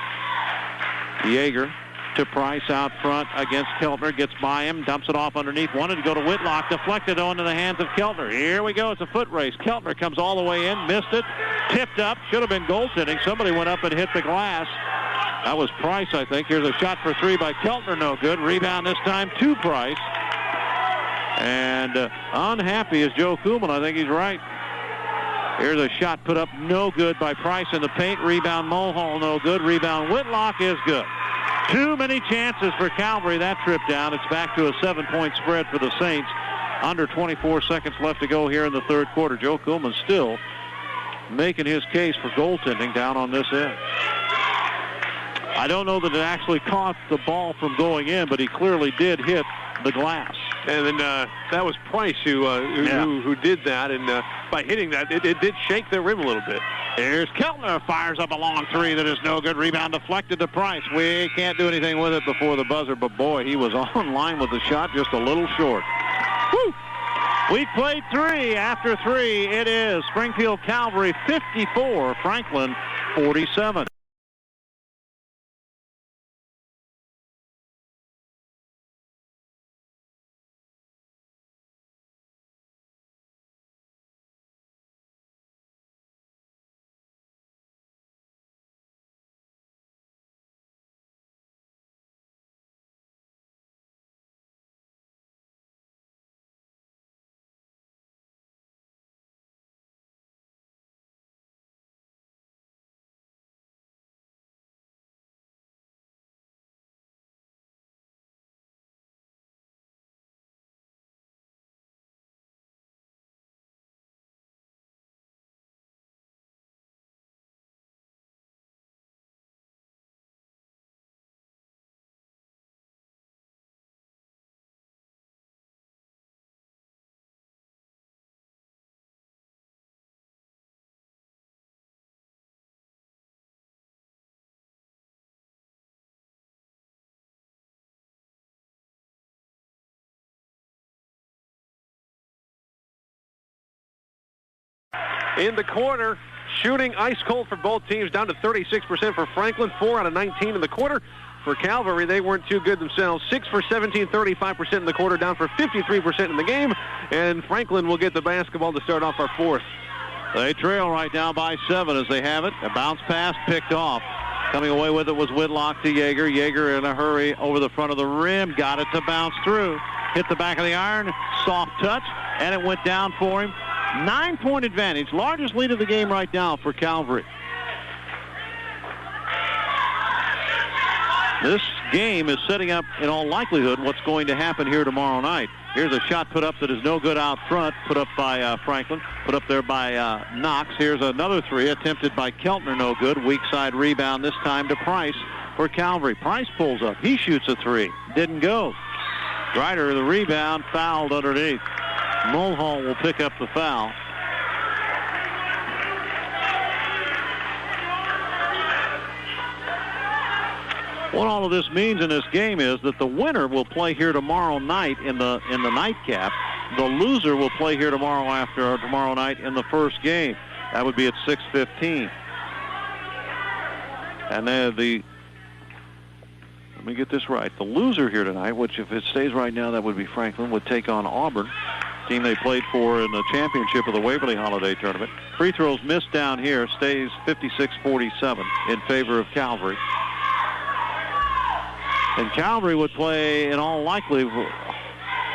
Yeager to Price out front against Keltner. Gets by him, dumps it off underneath. Wanted to go to Whitlock. Deflected onto the hands of Keltner. Here we go. It's a foot race. Keltner comes all the way in. Missed it. Tipped up. Should have been goaltending. Somebody went up and hit the glass. That was Price, I think. Here's a shot for 3 by Keltner. No good. Rebound this time to Price. And unhappy is Joe Kuhlman. I think he's right. Here's a shot put up. No good by Price in the paint. Rebound Mulhall. No good. Rebound Whitlock is good. Too many chances for Calvary that trip down. It's back to a 7-point spread for the Saints. Under 24 seconds left to go here in the third quarter. Joe Kuhlman still making his case for goaltending down on this end. I don't know that it actually caught the ball from going in, but he clearly did hit the glass. And then that was Price who did that, and by hitting that, it did shake the rim a little bit. Here's Keltner, fires up a long three that is no good. Rebound deflected to Price. We can't do anything with it before the buzzer, but boy, he was on line with the shot, just a little short. Woo! We played 3 after 3. It is Springfield Calvary 54, Franklin 47. In the quarter, shooting ice cold for both teams, down to 36% for Franklin, 4 out of 19 in the quarter. For Calvary, they weren't too good themselves. 6 for 17, 35% in the quarter, down for 53% in the game. And Franklin will get the basketball to start off our fourth. They trail right now by 7 as they have it. A bounce pass picked off. Coming away with it was Whitlock to Yeager. Yeager in a hurry over the front of the rim. Got it to bounce through. Hit the back of the iron. Soft touch. And it went down for him. 9-point advantage. Largest lead of the game right now for Calvary. This game is setting up, in all likelihood, what's going to happen here tomorrow night. Here's a shot put up that is no good out front, put up by Franklin, put up there by Knox. Here's another three attempted by Keltner, no good. Weak side rebound, this time to Price for Calvary. Price pulls up. He shoots a three. Didn't go. Grider, the rebound, fouled underneath. Mulhall will pick up the foul. What all of this means in this game is that the winner will play here tomorrow night in the nightcap. The loser will play here tomorrow night in the first game. That would be at 6:15. And then let me get this right. The loser here tonight, which if it stays right now, that would be Franklin, would take on Auburn, team they played for in the championship of the Waverly Holiday Tournament. Free throws missed down here, stays 56-47 in favor of Calvary. And Calvary would play, in all likelihood,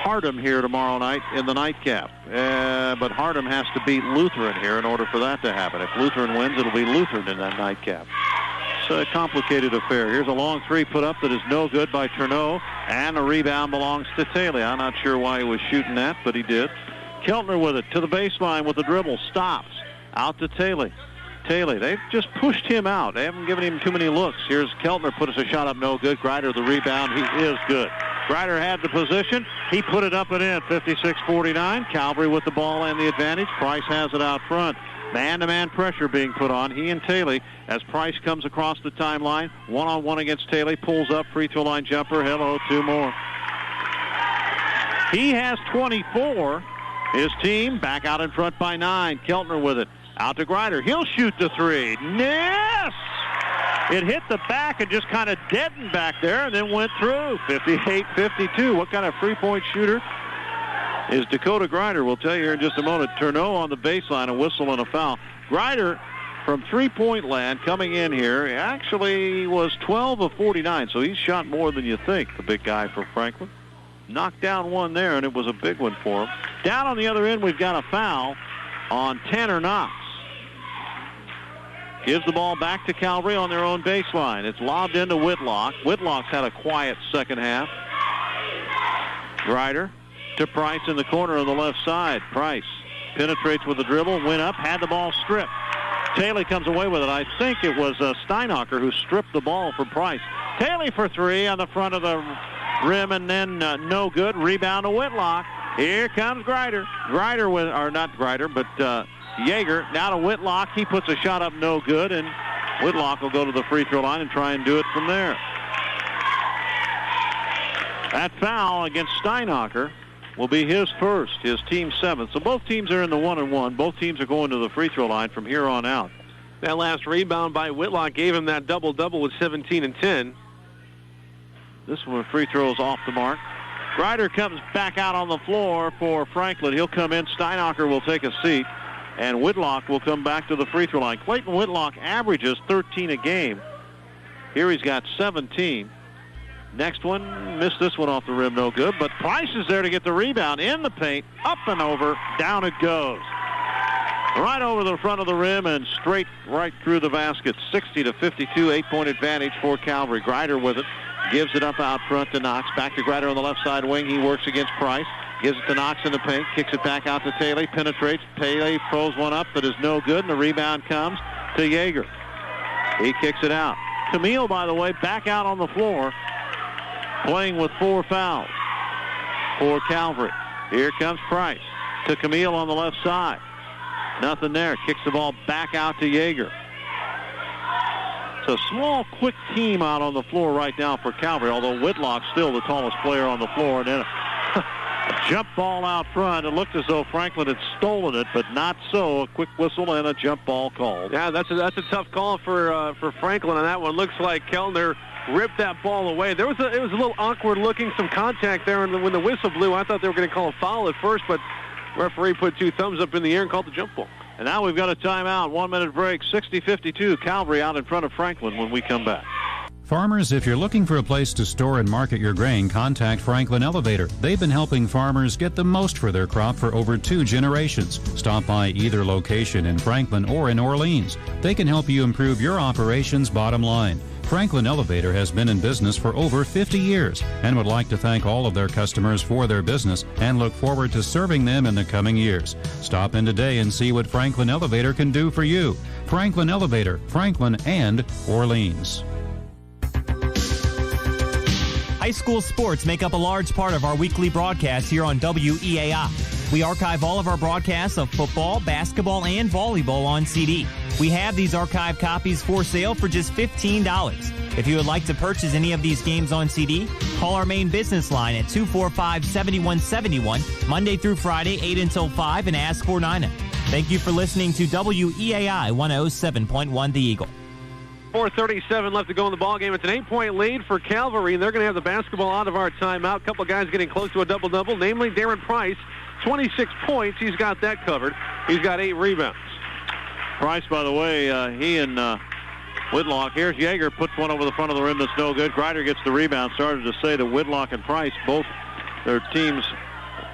Hardham here tomorrow night in the nightcap. But Hardham has to beat Lutheran here in order for that to happen. If Lutheran wins, it'll be Lutheran in that nightcap. It's a complicated affair. Here's a long three put up that is no good by Turneau, and a rebound belongs to Taylor. I'm not sure why he was shooting that, but he did. Keltner with it to the baseline with the dribble. Stops. Out to Taylor. They've just pushed him out. They haven't given him too many looks. Here's Keltner, puts a shot up, no good. Grider, the rebound, he is good. Grider had the position. He put it up and in, 56-49. Calvary with the ball and the advantage. Price has it out front. Man-to-man pressure being put on, he and Taylor, as Price comes across the timeline. One-on-one against Taylor, pulls up, free throw line jumper. Hello, 2 more. He has 24. His team back out in front by 9. Keltner with it. Out to Grider. He'll shoot the three. Yes! It hit the back and just kind of deadened back there and then went through. 58-52. What kind of three-point shooter is Dakota Grider? We'll tell you here in just a moment. Turneau on the baseline, a whistle and a foul. Grider from three-point land coming in here actually was 12 of 49, so he's shot more than you think, the big guy for Franklin. Knocked down one there, and it was a big one for him. Down on the other end, we've got a foul on Tanner Knox. Gives the ball back to Calvary on their own baseline. It's lobbed into Whitlock. Whitlock's had a quiet second half. Grider to Price in the corner on the left side. Price penetrates with the dribble, went up, had the ball stripped. Taylor comes away with it. I think it was Steinacher who stripped the ball from Price. Taylor for three on the front of the rim, and then no good. Rebound to Whitlock. Here comes Greider. Yeager now to Whitlock. He puts a shot up, no good, and Whitlock will go to the free throw line and try and do it from there. That foul against Steinacher will be his first, his team's seventh. So both teams are in the 1-and-1. Both teams are going to the free throw line from here on out. That last rebound by Whitlock gave him that double-double with 17 and 10. This one, free throws off the mark. Greider comes back out on the floor for Franklin. He'll come in. Steinacher will take a seat, and Whitlock will come back to the free throw line. Clayton Whitlock averages 13 a game. Here he's got 17. Next one, missed this one off the rim, no good. But Price is there to get the rebound in the paint, up and over, down it goes. Right over the front of the rim and straight right through the basket. 60-52, 8-point advantage for Calvary. Greider with it, gives it up out front to Knox. Back to Greider on the left side wing. He works against Price. Gives it to Knox in the paint, kicks it back out to Taylor, penetrates. Taylor throws one up that is no good, and the rebound comes to Yeager. He kicks it out. Camille, by the way, back out on the floor, playing with 4 fouls for Calvary. Here comes Price to Camille on the left side. Nothing there. Kicks the ball back out to Yeager. It's a small, quick team out on the floor right now for Calvary, although Whitlock's still the tallest player on the floor. And then a jump ball out front. It looked as though Franklin had stolen it, but not so. A quick whistle and a jump ball called. Yeah, that's a tough call for Franklin on that one. Looks like Kellner ripped that ball away. It was a little awkward looking, some contact there, and when the whistle blew, I thought they were going to call a foul at first, but referee put 2 thumbs up in the air and called the jump ball. And now we've got a timeout, 1-minute break, 60-52, Calvary out in front of Franklin when we come back. Farmers, if you're looking for a place to store and market your grain, contact Franklin Elevator. They've been helping farmers get the most for their crop for over 2 generations. Stop by either location in Franklin or in Orleans. They can help you improve your operations' bottom line. Franklin Elevator has been in business for over 50 years and would like to thank all of their customers for their business and look forward to serving them in the coming years. Stop in today and see what Franklin Elevator can do for you. Franklin Elevator, Franklin and Orleans. High school sports make up a large part of our weekly broadcast here on WEAI. We archive all of our broadcasts of football, basketball, and volleyball on CD. We have these archive copies for sale for just $15. If you would like to purchase any of these games on CD, call our main business line at 245-7171, Monday through Friday, 8 until 5, and ask for Nina. Thank you for listening to WEAI 107.1 The Eagle. 4:37 left to go in the ballgame. It's an 8-point lead for Calvary, and they're going to have the basketball out of our timeout. A couple of guys getting close to a double-double, namely Darren Price, 26 points. He's got that covered. He's got 8 rebounds. Price, by the way, he and Whitlock. Here's Yeager, puts one over the front of the rim that's no good. Greider gets the rebound. Started to say that Whitlock and Price, both their teams,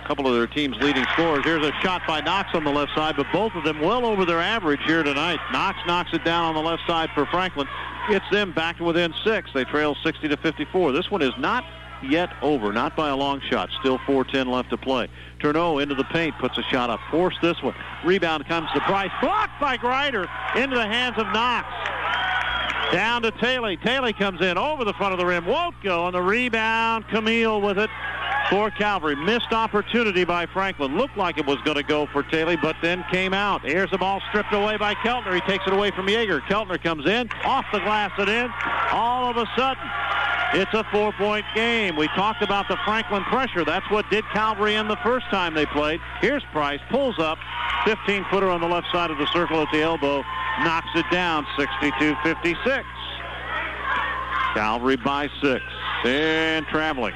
a couple of their team's leading scorers. Here's a shot by Knox on the left side, but both of them well over their average here tonight. Knox knocks it down on the left side for Franklin. Gets them back to within 6. They trail 60-54. This one is not yet over, not by a long shot. Still 4:10 left to play. Turneau into the paint, puts a shot up. Forced this one. Rebound comes to Price. Blocked by Greider into the hands of Knox. Down to Taylor. Taylor comes in over the front of the rim. Won't go on the rebound. Camille with it for Calvary. Missed opportunity by Franklin. Looked like it was going to go for Taylor, but then came out. Here's the ball stripped away by Keltner. He takes it away from Yeager. Keltner comes in, off the glass and in. All of a sudden, it's a 4-point game. We talked about the Franklin pressure. That's what did Calvary in the first time they played. Here's Price, pulls up, 15-footer on the left side of the circle at the elbow, knocks it down, 62-56. Calvary by 6. And traveling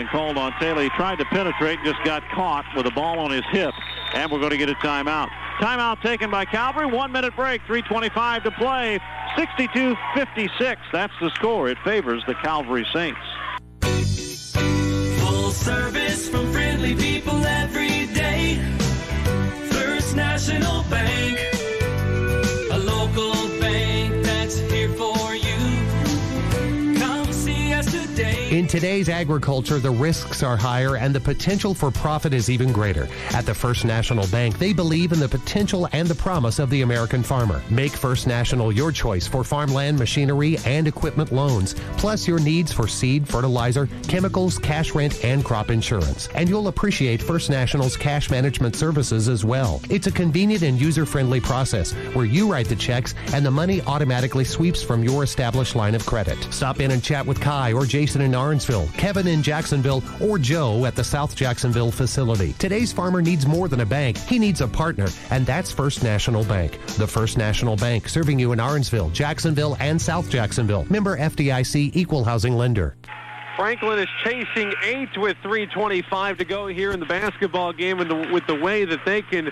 called on Taylor. He tried to penetrate, just got caught with a ball on his hip, and we're going to get a timeout. Timeout taken by Calvary. 1-minute break, 3:25 to play. 62-56. That's the score. It favors the Calvary Saints. Full service from friendly people every day. First National Bank, a local bank that's here for you. Come see us today. In today's agriculture, the risks are higher and the potential for profit is even greater. At the First National Bank, they believe in the potential and the promise of the American farmer. Make First National your choice for farmland, machinery, and equipment loans, plus your needs for seed, fertilizer, chemicals, cash rent, and crop insurance. And you'll appreciate First National's cash management services as well. It's a convenient and user-friendly process where you write the checks and the money automatically sweeps from your established line of credit. Stop in and chat with Kai or Jason in Arnsville, Kevin in Jacksonville, or Joe at the South Jacksonville facility. Today's farmer needs more than a bank. He needs a partner, and that's First National Bank. The First National Bank, serving you in Arnsville, Jacksonville, and South Jacksonville. Member FDIC, Equal Housing Lender. Franklin is chasing 8 with 3:25 to go here in the basketball game, and with the way that they can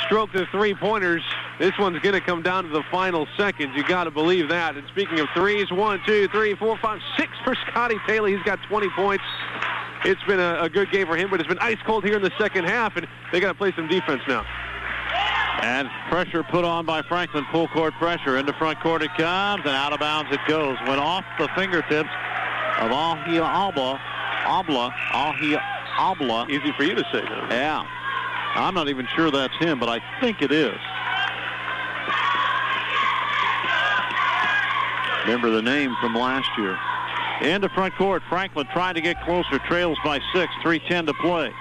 stroke the three-pointers, this one's going to come down to the final seconds. You got to believe that. And speaking of threes, 1, 2, 3, 4, 5, 6 for Scotty Taylor. He's got 20 points. It's been a good game for him, but it's been ice cold here in the second half, and they got to play some defense now. And pressure put on by Franklin. Full court pressure. Into front court it comes, and out of bounds it goes. Went off the fingertips of Alhi Abla. Easy for you to say, though. Yeah. I'm not even sure that's him, but I think it is. Remember the name from last year. Into front court. Franklin trying to get closer. Trails by 6. 3:10 to play.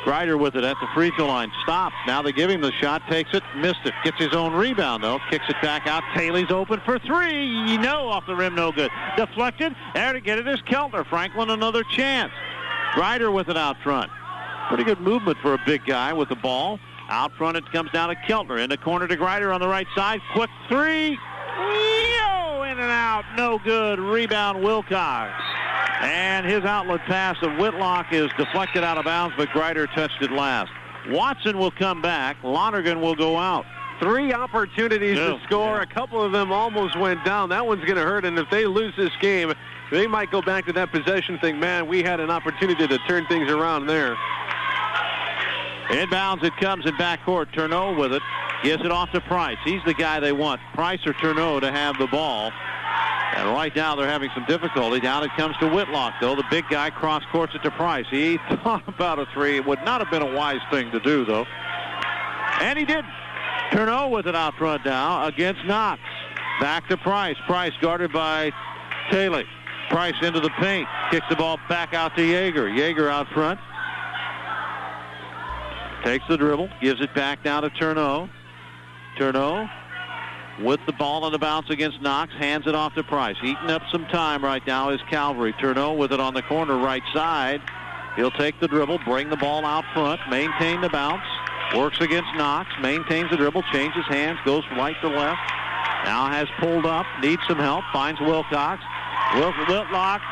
Grider with it at the free throw line. Stops. Now they give him the shot. Takes it. Missed it. Gets his own rebound, though. Kicks it back out. Taylor's open for 3. No, off the rim. No good. Deflected. There to get it is Keltner. Franklin another chance. Grider with it out front. Pretty good movement for a big guy with the ball. Out front it comes down to Keltner. In the corner to Grider on the right side. Quick 3. Yo! In and out. No good. Rebound Wilcox. And his outlet pass of Whitlock is deflected out of bounds, but Grider touched it last. Watson will come back. Lonergan will go out. 3 opportunities to score. A couple of them almost went down. That one's going to hurt, and if they lose this game, they might go back to that possession thing. Man, we had an opportunity to turn things around there. Inbounds it comes in backcourt. Turneau with it. Gives it off to Price. He's the guy they want, Price or Turneau, to have the ball. And right now they're having some difficulty. Down it comes to Whitlock, though. The big guy cross-courts it to Price. He thought about a 3. It would not have been a wise thing to do, though. And he didn't. Turneau with it out front now against Knox. Back to Price. Price guarded by Taylor. Price into the paint. Kicks the ball back out to Yeager. Yeager out front. Takes the dribble. Gives it back down to Turneau. Turneau with the ball on the bounce against Knox. Hands it off to Price. Eating up some time right now is Calvary. Turneau with it on the corner right side. He'll take the dribble. Bring the ball out front. Maintain the bounce. Works against Knox. Maintains the dribble. Changes hands. Goes from right to left. Now has pulled up. Needs some help. Finds Wilcox. Whitlock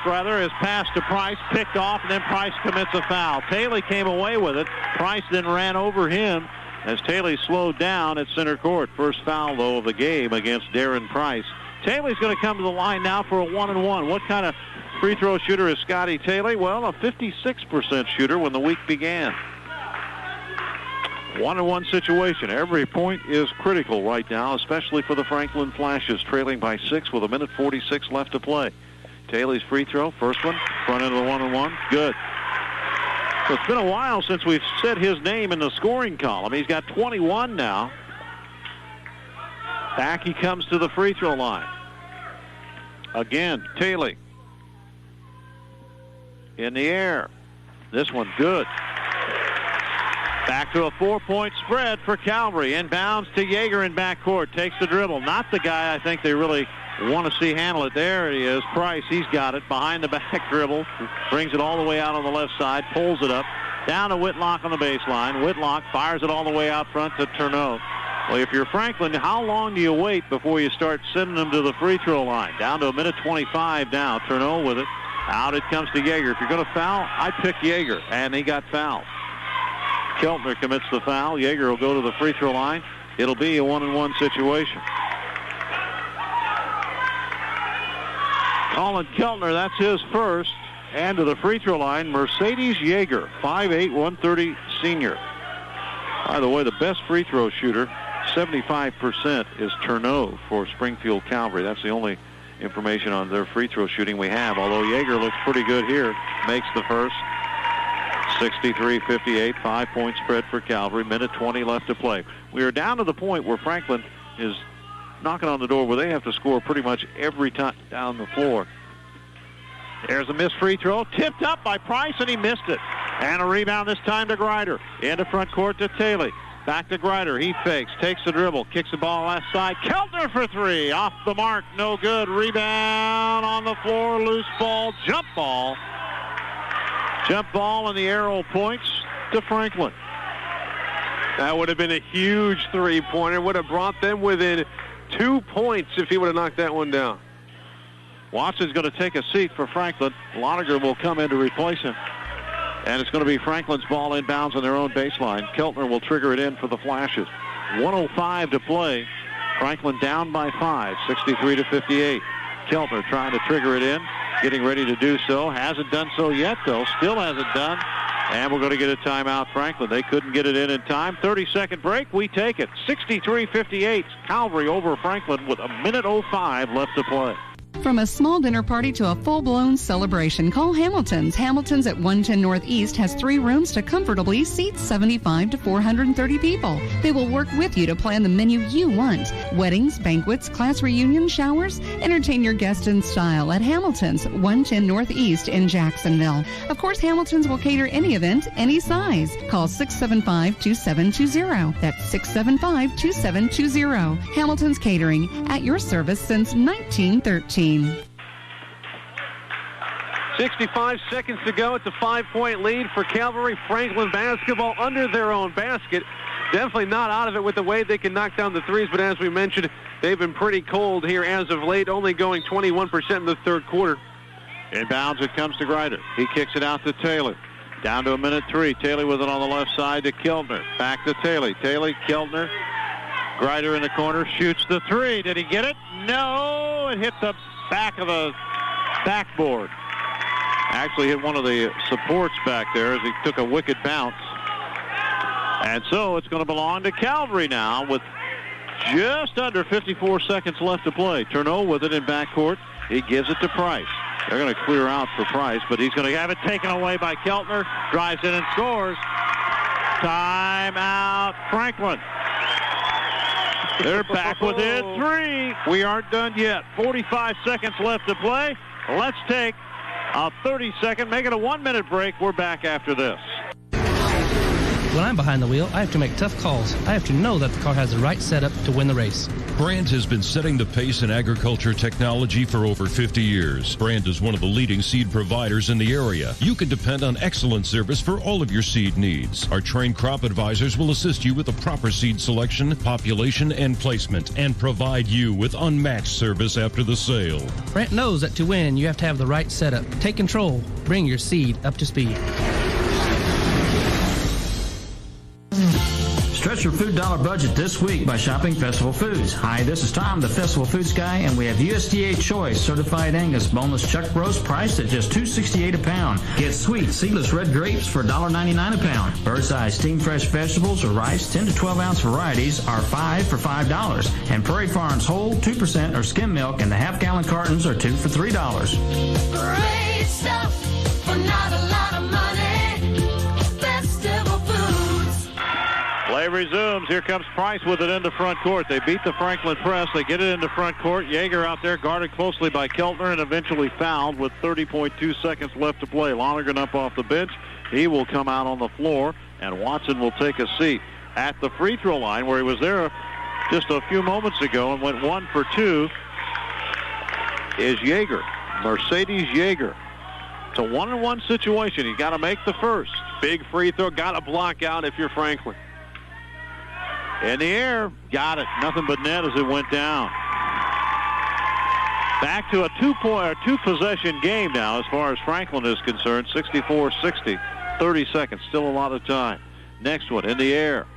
has passed to Price, picked off, and then Price commits a foul. Taylor came away with it. Price then ran over him as Taylor slowed down at center court. First foul, though, of the game against Darren Price. Taylor's going to come to the line now for a 1-and-1. What kind of free throw shooter is Scotty Taylor? Well, a 56% shooter when the week began. 1-on-1 situation. Every point is critical right now, especially for the Franklin Flashes, trailing by 6 with 1:46 left to play. Taylor's free throw, first one, front end of the 1-on-1, good. So it's been a while since we've said his name in the scoring column. He's got 21 now. Back he comes to the free throw line. Again, Taylor. In the air. This one good. Back to a 4-point spread for Calvary. Inbounds to Yeager in backcourt. Takes the dribble. Not the guy I think they really want to see handle it. There he is. Price, he's got it. Behind the back dribble. Brings it all the way out on the left side. Pulls it up. Down to Whitlock on the baseline. Whitlock fires it all the way out front to Turneau. Well, if you're Franklin, how long do you wait before you start sending them to the free throw line? Down to 1:25 now. Turneau with it. Out it comes to Yeager. If you're going to foul, I pick Yeager. And he got fouled. Keltner commits the foul. Yeager will go to the free throw line. It'll be a 1-on-1 situation. Colin Keltner, that's his first. And to the free throw line, Mercedes Yeager, 5'8", 130 senior. By the way, the best free throw shooter, 75%, is Turneau for Springfield Calvary. That's the only information on their free throw shooting we have, although Yeager looks pretty good here. Makes the first. 63-58, 5-point spread for Calvary. Minute 20 left to play. We are down to the point where Franklin is knocking on the door where they have to score pretty much every time down the floor. There's a missed free throw, tipped up by Price, and he missed it. And a rebound this time to Grider. Into front court to Taylor. Back to Grider. He fakes, takes the dribble, kicks the ball left side. Keltner for three. Off the mark, no good. Rebound on the floor, loose ball, jump ball. Jump ball, and the arrow points to Franklin. That would have been a huge three-pointer. Would have brought them within 2 points if he would have knocked that one down. Watson's going to take a seat for Franklin. Lonergan will come in to replace him. And it's going to be Franklin's ball inbounds on their own baseline. Keltner will trigger it in for the Flashes. 1:05 to play. Franklin down by 5, 63-58. Keltner trying to trigger it in, getting ready to do so. Hasn't done so yet, though. Still hasn't done. And we're going to get a timeout, Franklin. They couldn't get it in time. 30-second break. We take it. 63-58. Calvary over Franklin with 1:05 left to play. From a small dinner party to a full-blown celebration, call Hamilton's. Hamilton's at 110 Northeast has 3 rooms to comfortably seat 75 to 430 people. They will work with you to plan the menu you want. Weddings, banquets, class reunions, showers. Entertain your guests in style at Hamilton's, 110 Northeast in Jacksonville. Of course, Hamilton's will cater any event, any size. Call 675-2720. That's 675-2720. Hamilton's Catering, at your service since 1913. 65 seconds to go. It's a 5-point lead for Calvary. Franklin basketball under their own basket. Definitely not out of it with the way they can knock down the threes, but as we mentioned, they've been pretty cold here as of late, only going 21% in the third quarter. Inbounds, it comes to Grider. He kicks it out to Taylor. Down to 1:03. Taylor with it on the left side to Keltner. Back to Taylor. Taylor, Keltner. Grider in the corner, shoots the three. Did he get it? No, it hit the back of the backboard. Actually hit one of the supports back there as he took a wicked bounce. And so it's going to belong to Calvary now with just under 54 seconds left to play. Turneau with it in backcourt. He gives it to Price. They're going to clear out for Price, but he's going to have it taken away by Keltner. Drives in and scores. Timeout, Franklin. They're back within 3. We aren't done yet. 45 seconds left to play. Let's take a 30-second, make it a 1-minute break. We're back after this. When I'm behind the wheel, I have to make tough calls. I have to know that the car has the right setup to win the race. Brand has been setting the pace in agriculture technology for over 50 years. Brand is one of the leading seed providers in the area. You can depend on excellent service for all of your seed needs. Our trained crop advisors will assist you with the proper seed selection, population, and placement, and provide you with unmatched service after the sale. Brand knows that to win, you have to have the right setup. Take control. Bring your seed up to speed. Stretch your food dollar budget this week by shopping Festival Foods. Hi, this is Tom, the Festival Foods guy, and we have USDA Choice Certified Angus boneless chuck roast priced at just $2.68 a pound. Get sweet seedless red grapes for $1.99 a pound. Bird's Eye steamed fresh vegetables or rice 10 to 12 ounce varieties are $5 for $5. And Prairie Farms whole 2% or skim milk and the half-gallon cartons are 2 for $3. Great stuff for not a lot of money. Festival Foods. Play resumes. Here comes Price with it into front court. They beat the Franklin press. They get it into front court. Yeager out there guarded closely by Keltner and eventually fouled with 30.2 seconds left to play. Lonergan up off the bench. He will come out on the floor, and Watson will take a seat at the free throw line where he was there just a few moments ago and went 1 for 2 is Yeager. Mercedes Yeager. It's a 1-on-1 situation. You got to make the first. Big free throw. Got to block out if you're Franklin. In the air, got it. Nothing but net as it went down. Back to a two-possession game now as far as Franklin is concerned. 64-60, 30 seconds, still a lot of time. Next one, in the air.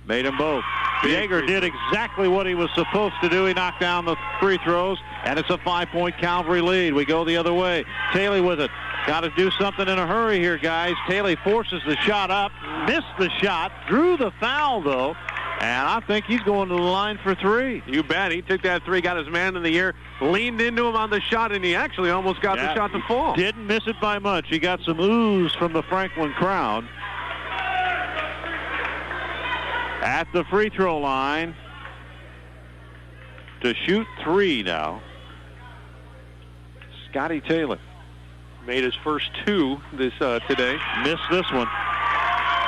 Made them both. Yeager did exactly what he was supposed to do. He knocked down the free throws, and it's a 5-point Calvary lead. We go the other way. Taylor with it. Got to do something in a hurry here, guys. Taylor forces the shot up, missed the shot, drew the foul, though. And I think he's going to the line for 3. You bet. He took that 3, got his man in the air, leaned into him on the shot, and he actually almost got the shot to fall. Didn't miss it by much. He got some ooze from the Franklin crowd. At the free throw line to shoot 3 now, Scotty Taylor. Made his first 2 today. Missed this one.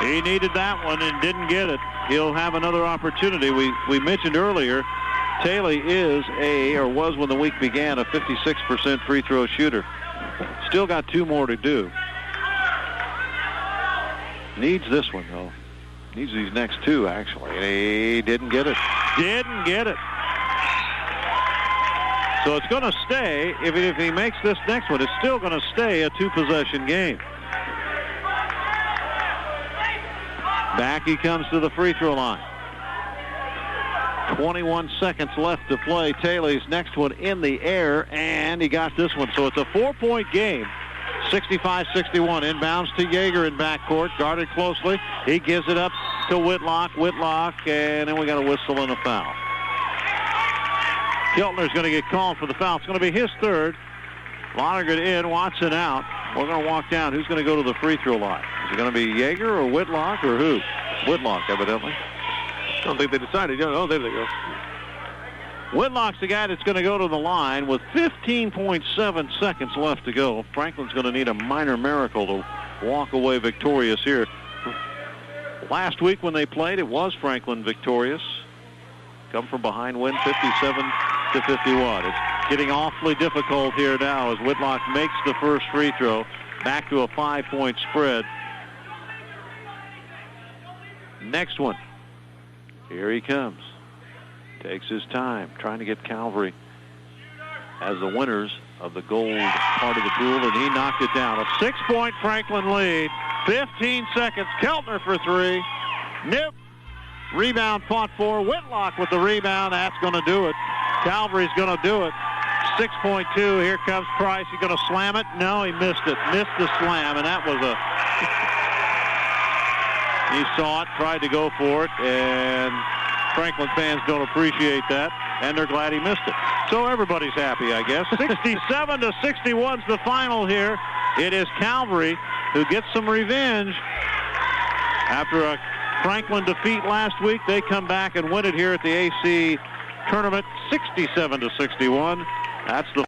He needed that one and didn't get it. He'll have another opportunity. We mentioned earlier, Taylor was when the week began, a 56% free throw shooter. Still got 2 more to do. Needs this one, though. Needs these next 2, actually. And he didn't get it. Didn't get it. So it's going to stay. If he makes this next one, it's still going to stay a 2-possession game. Back he comes to the free throw line. 21 seconds left to play. Taylor's next one in the air, and he got this one. So it's a 4-point game. 65-61. Inbounds to Yeager in backcourt. Guarded closely. He gives it up to Whitlock. And then we got a whistle and a foul. Keltner's going to get called for the foul. It's going to be his 3rd. Lonergan in, Watson out. We're going to walk down. Who's going to go to the free throw line? Is it going to be Yeager or Whitlock or who? Whitlock, evidently. I don't think they decided. Oh, there they go. Whitlock's the guy that's going to go to the line with 15.7 seconds left to go. Franklin's going to need a minor miracle to walk away victorious here. Last week when they played, it was Franklin victorious. Come from behind win 57-51. It's getting awfully difficult here now as Whitlock makes the first free throw. Back to a 5-point spread. Next one. Here he comes. Takes his time trying to get Calvary as the winners of the gold part of the pool, and he knocked it down. A 6-point Franklin lead. 15 seconds. Keltner for 3. Nope. Rebound fought for. Whitlock with the rebound. That's going to do it. Calvary's going to do it. 6.2. Here comes Price. He's going to slam it. No, he missed it. Missed the slam, and that was he saw it, tried to go for it, and Franklin fans don't appreciate that, and they're glad he missed it. So everybody's happy, I guess. 67-61 is the final here. It is Calvary who gets some revenge after a Franklin defeat last week. They come back and win it here at the AC tournament, 67-61. That's the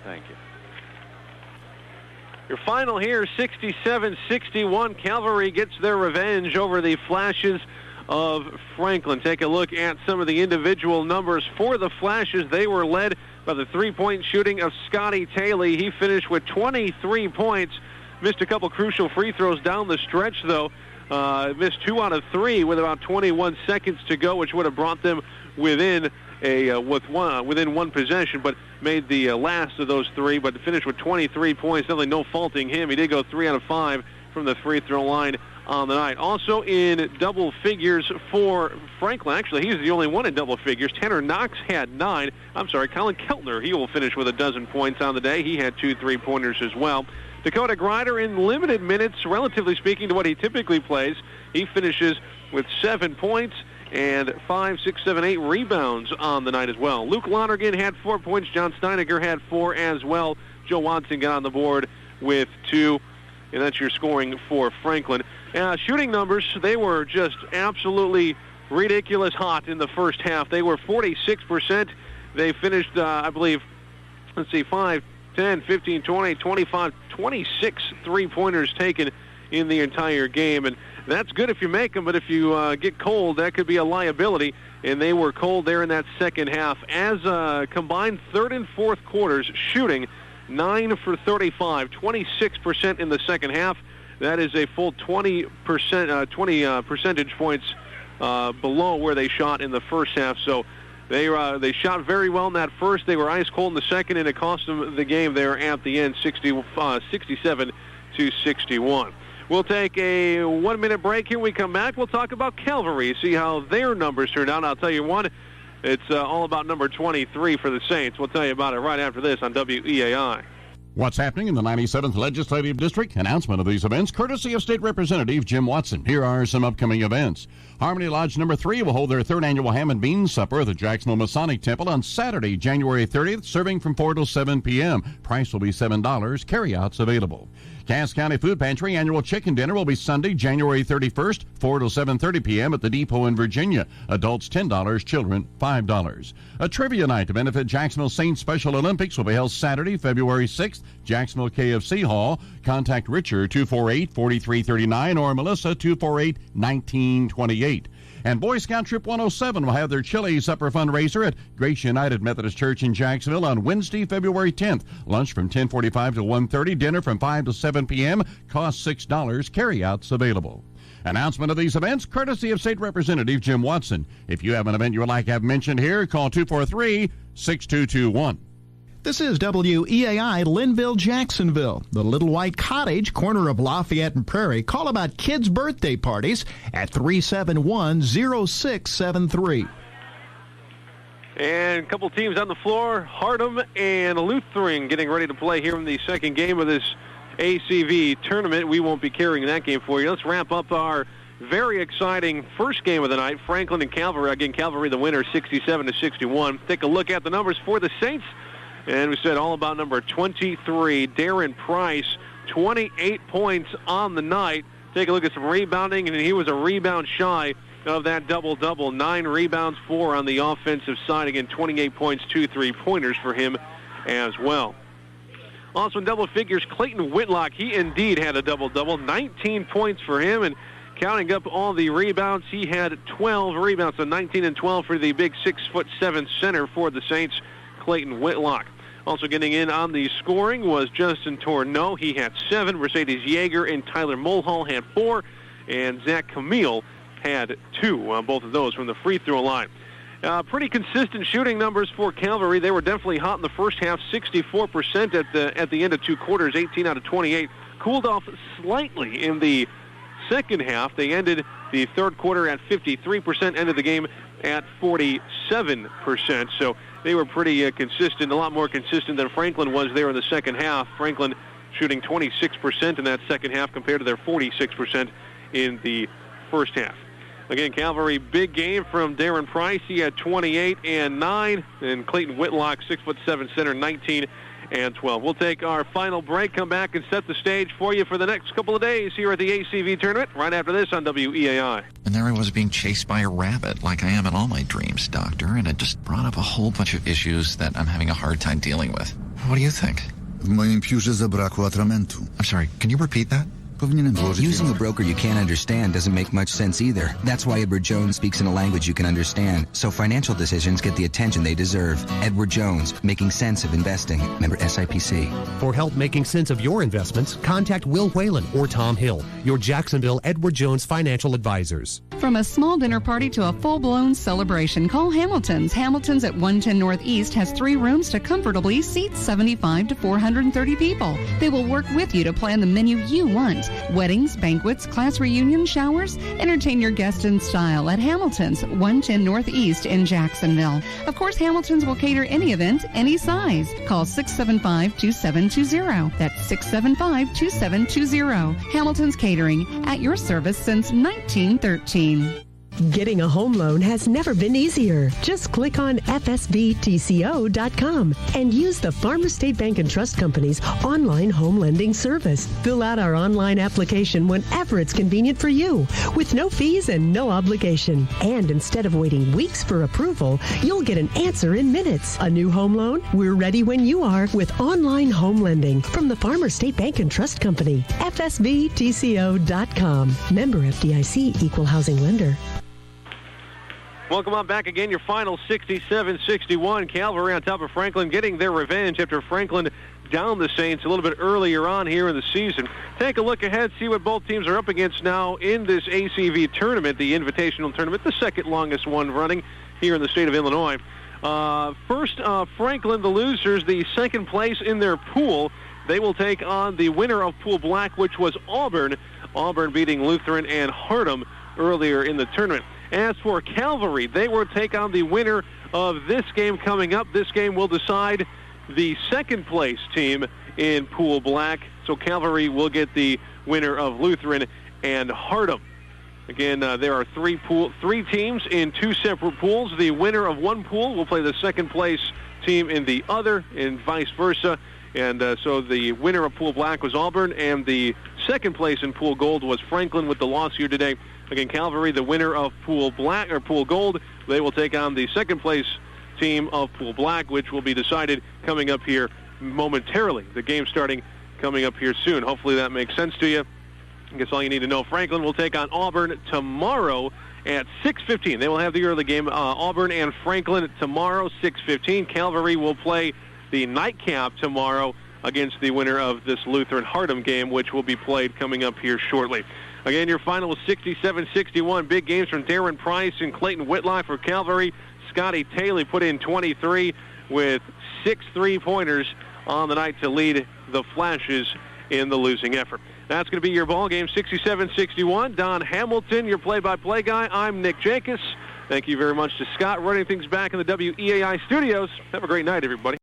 Thank you. Your final here, 67-61. Calvary gets their revenge over the Flashes of Franklin. Take a look at some of the individual numbers for the Flashes. They were led by the 3-point shooting of Scotty Taylor. He finished with 23 points. Missed a couple crucial free throws down the stretch, though. Missed 2 out of 3 with about 21 seconds to go, which would have brought them within one possession, but made the last of those 3, but finished with 23 points. Definitely no faulting him. He did go 3 out of 5 from the free throw line on the night. Also in double figures for Franklin. Actually, he's the only one in double figures. Tanner Knox had 9. Colin Keltner, he will finish with a dozen points on the day. He had 2 3-pointers as well. Dakota Grider in limited minutes, relatively speaking to what he typically plays. He finishes with 7 points and 5, 6, 7, 8 rebounds on the night as well. Luke Lonergan had 4 points. John Steinecker had 4 as well. Joe Watson got on the board with 2, and that's your scoring for Franklin. Shooting numbers, they were just absolutely ridiculous hot in the first half. They were 46%. They finished, I believe, 5, 10, 15, 20, 25, 26 three-pointers taken in the entire game. And that's good if you make them, but if you get cold, that could be a liability. And they were cold there in that second half. As combined third and fourth quarters, shooting 9 for 35, 26% in the second half. That is a full 20 percentage points below where they shot in the first half. So they shot very well in that first. They were ice cold in the second, and it cost them the game there at the end, 67 to 61. We'll take a 1-minute break. Here we come back. We'll talk about Calvary, see how their numbers turned out. I'll tell you one, it's all about number 23 for the Saints. We'll tell you about it right after this on WEAI. What's happening in the 97th Legislative District? Announcement of these events courtesy of State Representative Jim Watson. Here are some upcoming events. Harmony Lodge number 3 will hold their third annual Ham and Beans Supper at the Jacksonville Masonic Temple on Saturday, January 30th, serving from 4 till 7 p.m. Price will be $7. Carryouts available. Cass County Food Pantry annual chicken dinner will be Sunday, January 31st, 4 till 7:30 p.m. at the Depot in Virginia. Adults $10, children $5. A trivia night to benefit Jacksonville Saints Special Olympics will be held Saturday, February 6th, Jacksonville KFC Hall. Contact Richard 248-4339 or Melissa 248-1928. And Boy Scout Troop 107 will have their chili supper fundraiser at Grace United Methodist Church in Jacksonville on Wednesday, February 10th. Lunch from 10:45 to 1:30, dinner from 5 to 7 p.m. Cost $6. Carryouts available. Announcement of these events courtesy of State Representative Jim Watson. If you have an event you would like to have mentioned here, call 243-6221. This is WEAI Linville, Jacksonville, the Little White Cottage, corner of Lafayette and Prairie. Call about kids' birthday parties at 371-0673. And a couple teams on the floor, Hardham and Lutheran getting ready to play here in the second game of this ACV tournament. We won't be carrying that game for you. Let's wrap up our very exciting first game of the night, Franklin and Calvary. Again, Calvary the winner, 67-61. Take a look at the numbers for the Saints. And we said all about number 23, Darren Price, 28 points on the night. Take a look at some rebounding, and he was a rebound shy of that double-double. 9 rebounds, 4 on the offensive side. Again, 28 points, 2 3-pointers for him as well. Also in double figures, Clayton Whitlock, he indeed had a double-double. 19 points for him, and counting up all the rebounds, he had 12 rebounds, so 19 and 12 for the big 6'7" center for the Saints, Clayton Whitlock. Also getting in on the scoring was Justin Tourneau. He had 7. Mercedes Yeager and Tyler Mulhall had 4. And Zach Camille had 2. Both of those from the free throw line. Pretty consistent shooting numbers for Calvary. They were definitely hot in the first half, 64% at the end of 2 quarters, 18 out of 28. Cooled off slightly in the second half. They ended the third quarter at 53%, ended the game at 47%. So they were pretty consistent, a lot more consistent than Franklin was there in the second half. Franklin shooting 26% in that second half compared to their 46% in the first half. Again, Calvary, big game from Darren Price. He had 28 and 9, and Clayton Whitlock, 6'7" center, 19 and 12. We'll take our final break, come back and set the stage for you for the next couple of days here at the ACV tournament, right after this on WEAI. And there I was being chased by a rabbit, like I am in all my dreams, Doctor, and it just brought up a whole bunch of issues that I'm having a hard time dealing with. What do you think? W moim piórze zabrakło atramentu. I'm sorry, can you repeat that? Using a broker you can't understand doesn't make much sense either. That's why Edward Jones speaks in a language you can understand, so financial decisions get the attention they deserve. Edward Jones, making sense of investing. Member SIPC. For help making sense of your investments, contact Will Whalen or Tom Hill, your Jacksonville Edward Jones financial advisors. From a small dinner party to a full-blown celebration, call Hamilton's. Hamilton's at 110 Northeast has 3 rooms to comfortably seat 75 to 430 people. They will work with you to plan the menu you want. Weddings, banquets, class reunions, showers. Entertain your guests in style at Hamilton's, 110 Northeast in Jacksonville. Of course, Hamilton's will cater any event, any size. Call 675-2720. That's 675-2720. Hamilton's Catering, at your service since 1913. Getting a home loan has never been easier. Just click on fsbtco.com and use the Farmers State Bank and Trust Company's online home lending service. Fill out our online application whenever it's convenient for you, with no fees and no obligation. And instead of waiting weeks for approval, you'll get an answer in minutes. A new home loan? We're ready when you are with online home lending from the Farmers State Bank and Trust Company. fsbtco.com. Member FDIC, Equal Housing Lender. Welcome on back again. Your final 67-61. Calvary on top of Franklin, getting their revenge after Franklin down the Saints a little bit earlier on here in the season. Take a look ahead, see what both teams are up against now in this ACV tournament, the Invitational tournament, the second longest one running here in the state of Illinois. First, Franklin, the losers, the second place in their pool. They will take on the winner of Pool Black, which was Auburn. Auburn beating Lutheran and Hardham earlier in the tournament. As for Calvary, they will take on the winner of this game coming up. This game will decide the second place team in Pool Black. So Calvary will get the winner of Lutheran and Hardham. Again, there are three teams in two separate pools. The winner of one pool will play the second place team in the other, and vice versa. And so the winner of Pool Black was Auburn, and the second place in Pool Gold was Franklin with the loss here today. Again, Calvary, the winner of Pool Black or Pool Gold, they will take on the second place team of Pool Black, which will be decided coming up here momentarily. The game starting coming up here soon. Hopefully that makes sense to you. I guess all you need to know, Franklin will take on Auburn tomorrow at 6:15. They will have the early game. Auburn and Franklin tomorrow, 6:15. Calvary will play the nightcap tomorrow against the winner of this Lutheran-Hardham game, which will be played coming up here shortly. Again, your final was 67-61. Big games from Darren Price and Clayton Whitlock for Calvary. Scotty Taylor put in 23 with 6 3-pointers on the night to lead the Flashes in the losing effort. That's going to be your ball game, 67-61. Don Hamilton, your play-by-play guy. I'm Nick Jacobs. Thank you very much to Scott running things back in the WEAI studios. Have a great night, everybody.